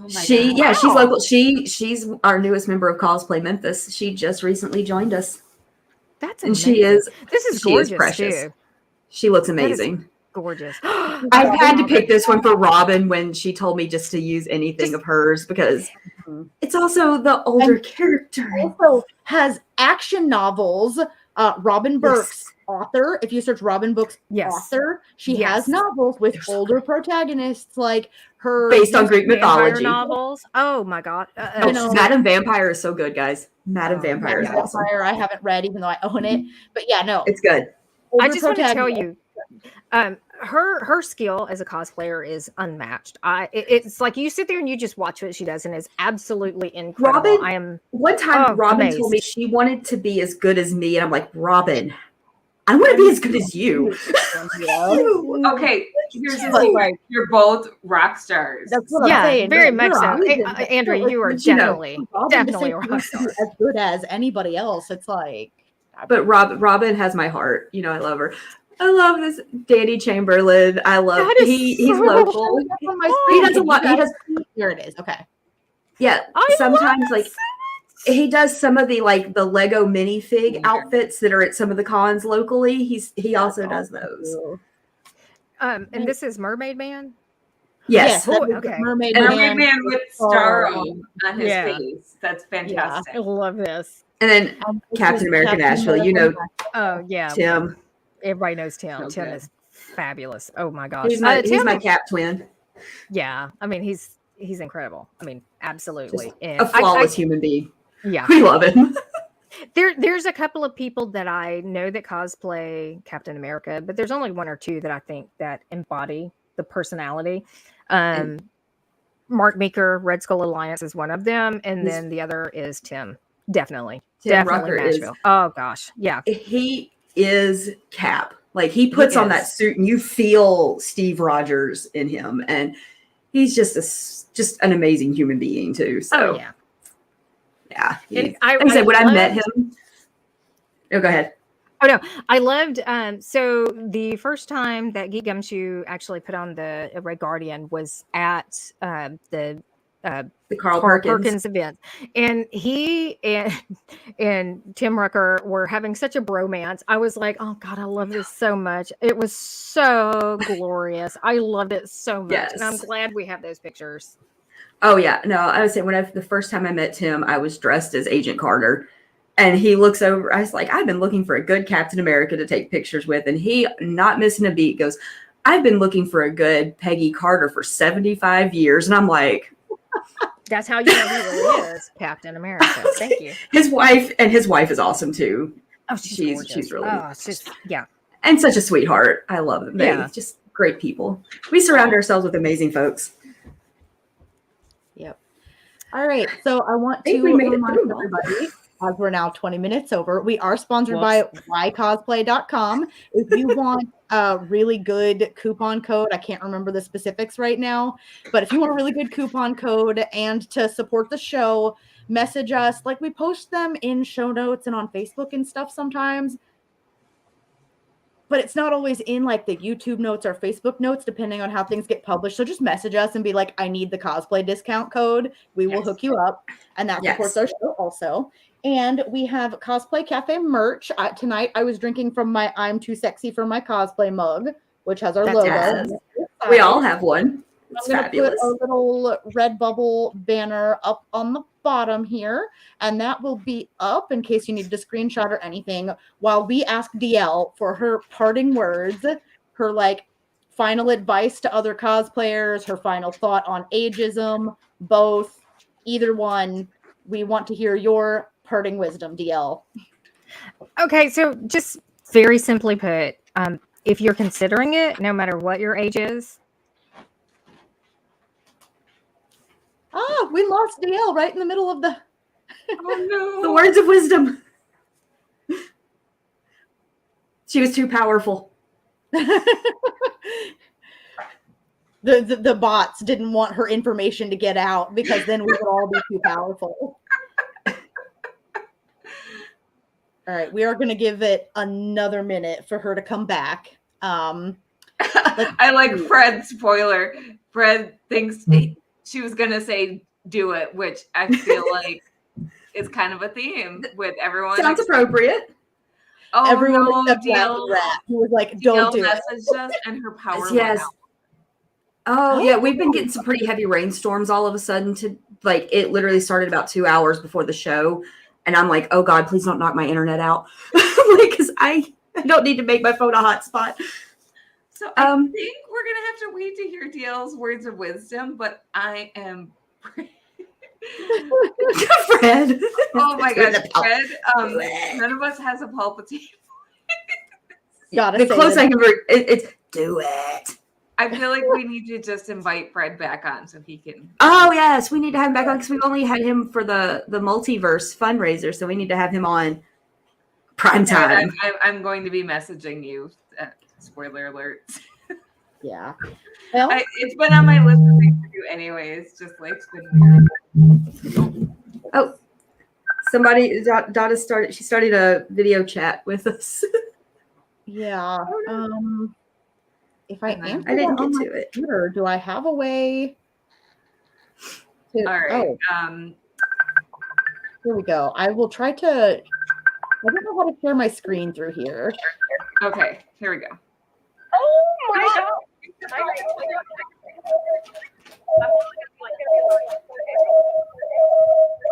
[SPEAKER 2] She's local. She's our newest member of Cosplay Memphis. She just recently joined us.
[SPEAKER 4] That's
[SPEAKER 2] amazing.
[SPEAKER 4] This is gorgeous
[SPEAKER 2] precious.
[SPEAKER 4] too.
[SPEAKER 2] She looks amazing.
[SPEAKER 4] Gorgeous.
[SPEAKER 2] I had to pick this one for Robin when she told me just to use anything of hers because it's also the older character.
[SPEAKER 1] Also has action novels. Robin Burke's author. If you search Robin Burke's author, she has novels with older protagonists like her
[SPEAKER 2] based on Greek mythology
[SPEAKER 4] novels. Oh my god!
[SPEAKER 2] Madame Vampire is so good, guys. Madame Vampire is awesome.
[SPEAKER 1] I haven't read, even though I own it, but yeah, no,
[SPEAKER 2] it's good.
[SPEAKER 4] I just want to tell you, her skill as a cosplayer is unmatched. It's like you sit there and you just watch what she does, and it's absolutely incredible.
[SPEAKER 2] One time Robin told me she wanted to be as good as me, and I'm like, Robin, I want to be as good as you.
[SPEAKER 3] Okay, here's the thing, right? You're both rock stars.
[SPEAKER 1] That's what I'm saying.
[SPEAKER 4] Very much so. Andrea, you are definitely a rock star.
[SPEAKER 1] As good as anybody else. It's like,
[SPEAKER 2] but Robin has my heart. You know, I love her. I love this Danny Chamberlain. I love he's local. He does a lot.
[SPEAKER 1] Here it is. Okay.
[SPEAKER 2] Yeah. Sometimes he does some of the the Lego minifig outfits that are at some of the cons locally. He also does those.
[SPEAKER 4] And this is Mermaid Man.
[SPEAKER 2] Yes.
[SPEAKER 4] Okay.
[SPEAKER 3] Mermaid Man with Starro on his face. That's fantastic.
[SPEAKER 4] I love this.
[SPEAKER 2] And then Captain America Nashville. You know.
[SPEAKER 4] Oh yeah.
[SPEAKER 2] Tim.
[SPEAKER 4] Everybody knows Tim.
[SPEAKER 3] So
[SPEAKER 4] Tim
[SPEAKER 3] good.
[SPEAKER 4] is fabulous. Oh my gosh.
[SPEAKER 2] He's my Cap twin.
[SPEAKER 4] Yeah. I mean, he's incredible. I mean, absolutely.
[SPEAKER 2] A flawless human being.
[SPEAKER 4] Yeah.
[SPEAKER 2] We love him.
[SPEAKER 4] There's a couple of people that I know that cosplay Captain America, but there's only one or two that I think that embody the personality. Mark Meeker, Red Skull Alliance is one of them, and then the other is Tim. Definitely
[SPEAKER 2] Rucker
[SPEAKER 4] Nashville. Oh gosh. Yeah.
[SPEAKER 2] He is Cap. Like he puts on that suit and you feel Steve Rogers in him, and he's just an amazing human being too. So I said when I met him. Oh, go ahead.
[SPEAKER 4] Oh no, I loved. So the first time that Geek Gumshoe actually put on the Red Guardian was at the
[SPEAKER 2] Carl
[SPEAKER 4] Perkins event, and he and Tim Rucker were having such a bromance. I was like, oh god, I love this so much. It was so glorious. I loved it so much, and I'm glad we have those pictures.
[SPEAKER 2] Oh yeah, no, I would say the first time I met Tim, I was dressed as Agent Carter, and he looks over. I was like, I've been looking for a good Captain America to take pictures with, and he, not missing a beat, goes, I've been looking for a good Peggy Carter for 75 years, and I'm like,
[SPEAKER 4] That's how you know he really is Captain America. Thank you.
[SPEAKER 2] His wife is awesome too.
[SPEAKER 4] Oh, she's
[SPEAKER 2] really
[SPEAKER 4] yeah.
[SPEAKER 2] And such a sweetheart. I love them. They're just great people. We surround ourselves with amazing folks.
[SPEAKER 1] Yep. All right. So I want to remind everybody, as we're now 20 minutes over, we are sponsored by ycosplay.com. If you want a really good coupon code, I can't remember the specifics right now, but if you want a really good coupon code and to support the show, message us. Like, we post them in show notes and on Facebook and stuff sometimes, but it's not always in like the YouTube notes or Facebook notes, depending on how things get published. So just message us and be like, I need the cosplay discount code. We will hook you up. And that supports our show also. And we have Cosplay Cafe merch. Tonight I was drinking from my I'm Too Sexy for My Cosplay mug, which has our logo.
[SPEAKER 2] We all have one. It's
[SPEAKER 1] I'm going to put a little Redbubble banner up on the bottom here, and that will be up in case you needed a screenshot or anything, while we ask DL for her parting words, her like final advice to other cosplayers, her final thought on ageism, both, either one. We want to hear your parting wisdom, DL.
[SPEAKER 4] Okay, so just very simply put, if you're considering it, no matter what your age is.
[SPEAKER 1] Ah, we lost DL right in the middle of the...
[SPEAKER 3] Oh, no.
[SPEAKER 2] The words of wisdom. She was too powerful.
[SPEAKER 1] The bots didn't want her information to get out because then we would all be too powerful. All right, we are going to give it another minute for her to come back.
[SPEAKER 3] I like Fred's spoiler. Fred thinks she was going to say do it, which I feel like is kind of a theme with everyone.
[SPEAKER 2] Sounds appropriate.
[SPEAKER 3] Oh,
[SPEAKER 1] everyone
[SPEAKER 3] no,
[SPEAKER 1] except
[SPEAKER 3] DL,
[SPEAKER 1] Rat, who was like, don't do it.
[SPEAKER 3] messaged us and her power went out.
[SPEAKER 2] Oh, yeah, we've been getting some pretty heavy rainstorms all of a sudden. Like, it literally started about 2 hours before the show. And I'm like, oh, God, please don't knock my internet out. Because I don't need to make my phone a hotspot.
[SPEAKER 3] So I think we're going to have to wait to hear DL's words of wisdom, but I am...
[SPEAKER 2] Fred.
[SPEAKER 3] Oh, my gosh, Fred. None of us has a Palpatine.
[SPEAKER 1] Gotta
[SPEAKER 2] the
[SPEAKER 1] say
[SPEAKER 2] close
[SPEAKER 1] it.
[SPEAKER 2] I can it's do it.
[SPEAKER 3] I feel like we need to just invite Fred back on so he can.
[SPEAKER 2] Oh yes, we need to have him back on because we've only had him for the multiverse fundraiser, so we need to have him on prime time.
[SPEAKER 3] I'm going to be messaging you. Spoiler alert.
[SPEAKER 1] Yeah. Well,
[SPEAKER 3] it's been on my list of things to do anyways. Just like it's been weird.
[SPEAKER 2] Oh, somebody Donna started. She started a video chat with us.
[SPEAKER 1] Yeah. If I answer
[SPEAKER 2] I didn't
[SPEAKER 1] on
[SPEAKER 2] get
[SPEAKER 1] my
[SPEAKER 2] to it.
[SPEAKER 1] computer, do I have a way to...
[SPEAKER 3] All right.
[SPEAKER 1] Here we go. I will try to... I don't know how to share my screen through here.
[SPEAKER 3] Okay, here we go.
[SPEAKER 5] Oh my God.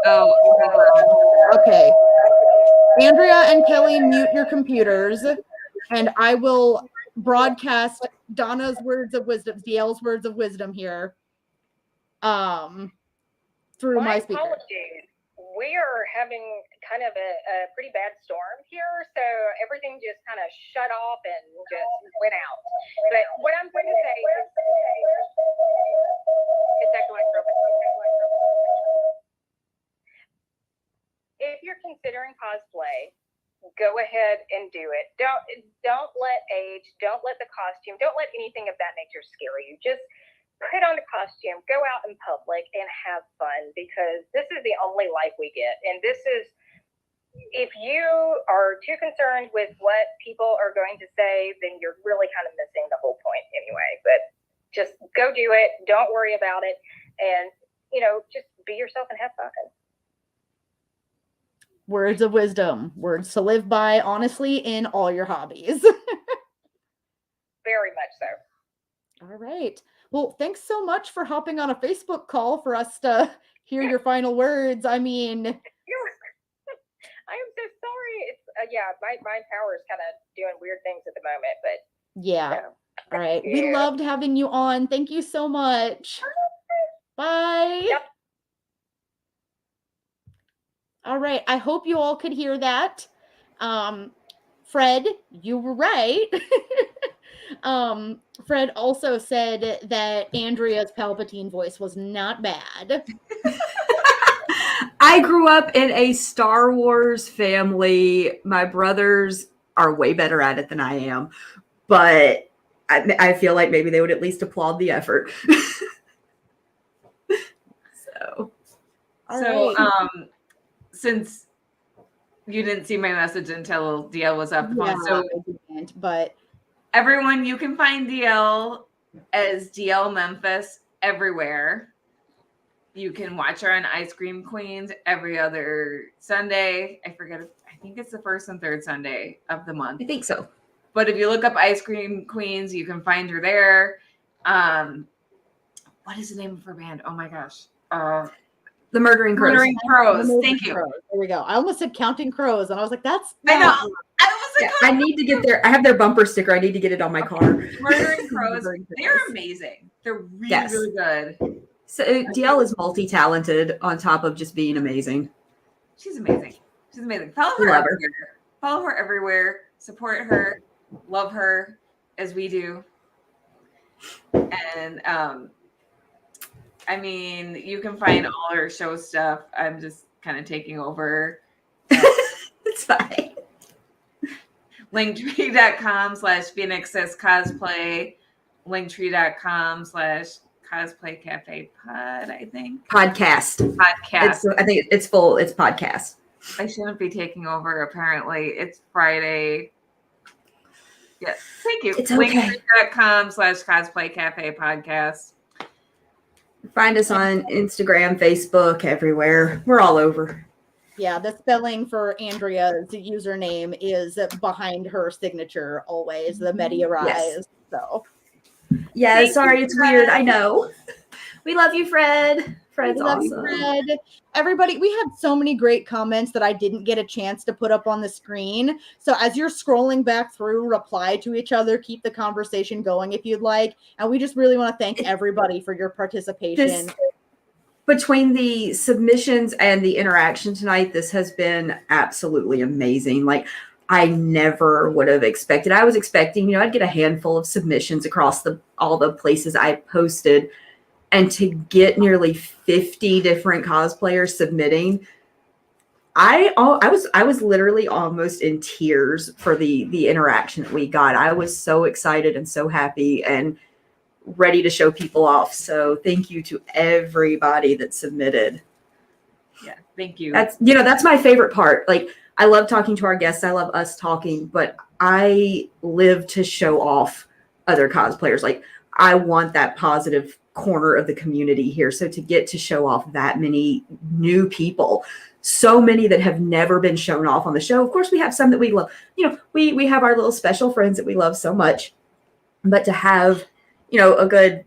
[SPEAKER 3] Oh.
[SPEAKER 1] Okay. Andrea and Kelly, mute your computers, and I will broadcast Donna's words of wisdom, DL's words of wisdom here, through my speaker.
[SPEAKER 5] Apologies. We are having kind of a pretty bad storm here, so everything just kind of shut off and just went out. But what I'm going to say is that going through? If you're considering cosplay, go ahead and do it. Don't let age, don't let the costume, don't let anything of that nature scare you. Just put on a costume, go out in public and have fun, because this is the only life we get. And this is, if you are too concerned with what people are going to say, then you're really kind of missing the whole point anyway. But just go do it. Don't worry about it. And, just be yourself and have fun.
[SPEAKER 1] Words of wisdom, words to live by, honestly, in all your hobbies.
[SPEAKER 5] Very much so.
[SPEAKER 1] All right. Well, thanks so much for hopping on a Facebook call for us to hear your final words. I mean,
[SPEAKER 5] I am so sorry. It's my power is kind of doing weird things at the moment, but
[SPEAKER 1] yeah. All right. We loved having you on. Thank you so much. Bye.
[SPEAKER 5] Yep.
[SPEAKER 1] All right. I hope you all could hear that. Fred, you were right. Fred also said that Andrea's Palpatine voice was not bad.
[SPEAKER 2] I grew up in a Star Wars family. My brothers are way better at it than I am, but I feel like maybe they would at least applaud the effort.
[SPEAKER 3] Since you didn't see my message until DL was off the phone,
[SPEAKER 1] so I didn't, but
[SPEAKER 3] everyone, you can find DL as DL Memphis everywhere. You can watch her on Ice Cream Queens every other Sunday. I think it's the first and third Sunday of the month.
[SPEAKER 2] I think so.
[SPEAKER 3] But if you look up Ice Cream Queens, you can find her there. What is the name of her band? Oh my gosh.
[SPEAKER 2] The Murdering Crows.
[SPEAKER 3] Murdering Crows. Thank you.
[SPEAKER 1] Crows. There we go. I almost said Counting Crows, and I was like, "That's."
[SPEAKER 3] I know. I was like,
[SPEAKER 2] I need to get there. I have their bumper sticker. I need to get it on my car.
[SPEAKER 3] Murdering Crows. They're amazing. They're really good.
[SPEAKER 2] So DL is multi-talented on top of just being amazing.
[SPEAKER 3] She's amazing. Follow her everywhere. Follow her everywhere. Support her. Love her as we do. And I mean, you can find all her show stuff. I'm just kind of taking over.
[SPEAKER 2] It's fine.
[SPEAKER 3] Linktree.com/Phoenix says cosplay. Linktree.com/Cosplay Cafe Pod, I think.
[SPEAKER 2] Podcast. I think it's full. It's podcast.
[SPEAKER 3] I shouldn't be taking over, apparently. It's Friday. Yes. Thank you.
[SPEAKER 2] It's okay.
[SPEAKER 3] Linktree.com/Cosplay Cafe Podcast.
[SPEAKER 2] Find us on Instagram, Facebook, everywhere. We're all over.
[SPEAKER 1] Yeah, the spelling for Andrea's username is behind her signature always, the Mediarise.
[SPEAKER 2] Yes.
[SPEAKER 1] So.
[SPEAKER 2] Yeah, sorry, it's weird. I know. We love you, Fred. Fred's awesome.
[SPEAKER 1] Fred. Everybody, we had so many great comments that I didn't get a chance to put up on the screen. So as you're scrolling back through, reply to each other, keep the conversation going if you'd like. And we just really want to thank everybody for your participation.
[SPEAKER 2] Between the submissions and the interaction tonight, this has been absolutely amazing. Like, I never would have expected. I was expecting, I'd get a handful of submissions across all the places I posted. And to get nearly 50 different cosplayers submitting, I was literally almost in tears for the interaction that we got. I was so excited and so happy and ready to show people off. So thank you to everybody that submitted.
[SPEAKER 3] Yeah, thank you.
[SPEAKER 2] That's my favorite part. Like, I love talking to our guests. I love us talking, but I live to show off other cosplayers. Like, I want that positive corner of the community here. So to get to show off that many new people, so many that have never been shown off on the show. Of course, we have some that we love. We have our little special friends that we love so much, but to have, a good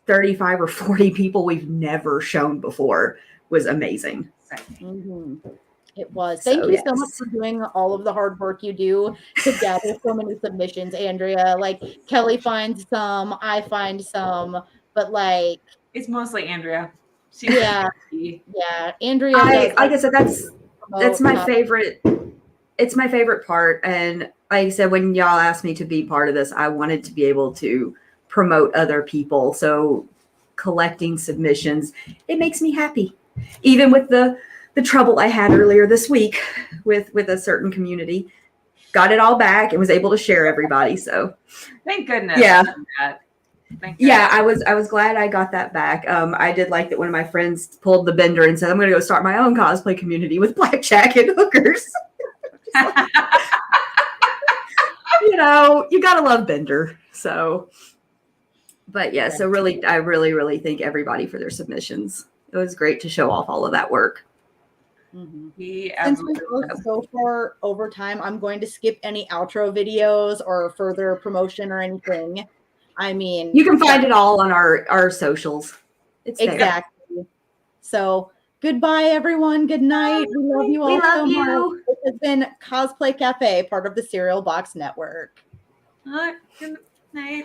[SPEAKER 2] 35 or 40 people we've never shown before was amazing.
[SPEAKER 1] Mm-hmm. It was. Thank you so much for doing all of the hard work you do to gather so many submissions, Andrea. Like, Kelly finds some, I find some, but like
[SPEAKER 3] it's mostly Andrea.
[SPEAKER 1] Yeah, Andrea.
[SPEAKER 2] Like I said, that's my favorite. It's my favorite part, and like I said, when y'all asked me to be part of this, I wanted to be able to promote other people. So collecting submissions, it makes me happy, even with the trouble I had earlier this week with a certain community. Got it all back and was able to share everybody. So
[SPEAKER 3] thank goodness.
[SPEAKER 2] Yeah.
[SPEAKER 3] Thank
[SPEAKER 2] yeah, I was glad I got that back. I did like that one of my friends pulled the bender and said, I'm going to go start my own cosplay community with blackjack and hookers. You got to love Bender. So, but yeah, so really, I really thank everybody for their submissions. It was great to show off all of that work.
[SPEAKER 1] Mm-hmm. Since we go so far over time, I'm going to skip any outro videos or further promotion or anything. I mean,
[SPEAKER 2] you can find it all on our socials. It's
[SPEAKER 1] exactly there. So goodbye, everyone. Good night. We love you all so much. This has been Cosplay Cafe, part of the Cereal Box Network.
[SPEAKER 3] Good night.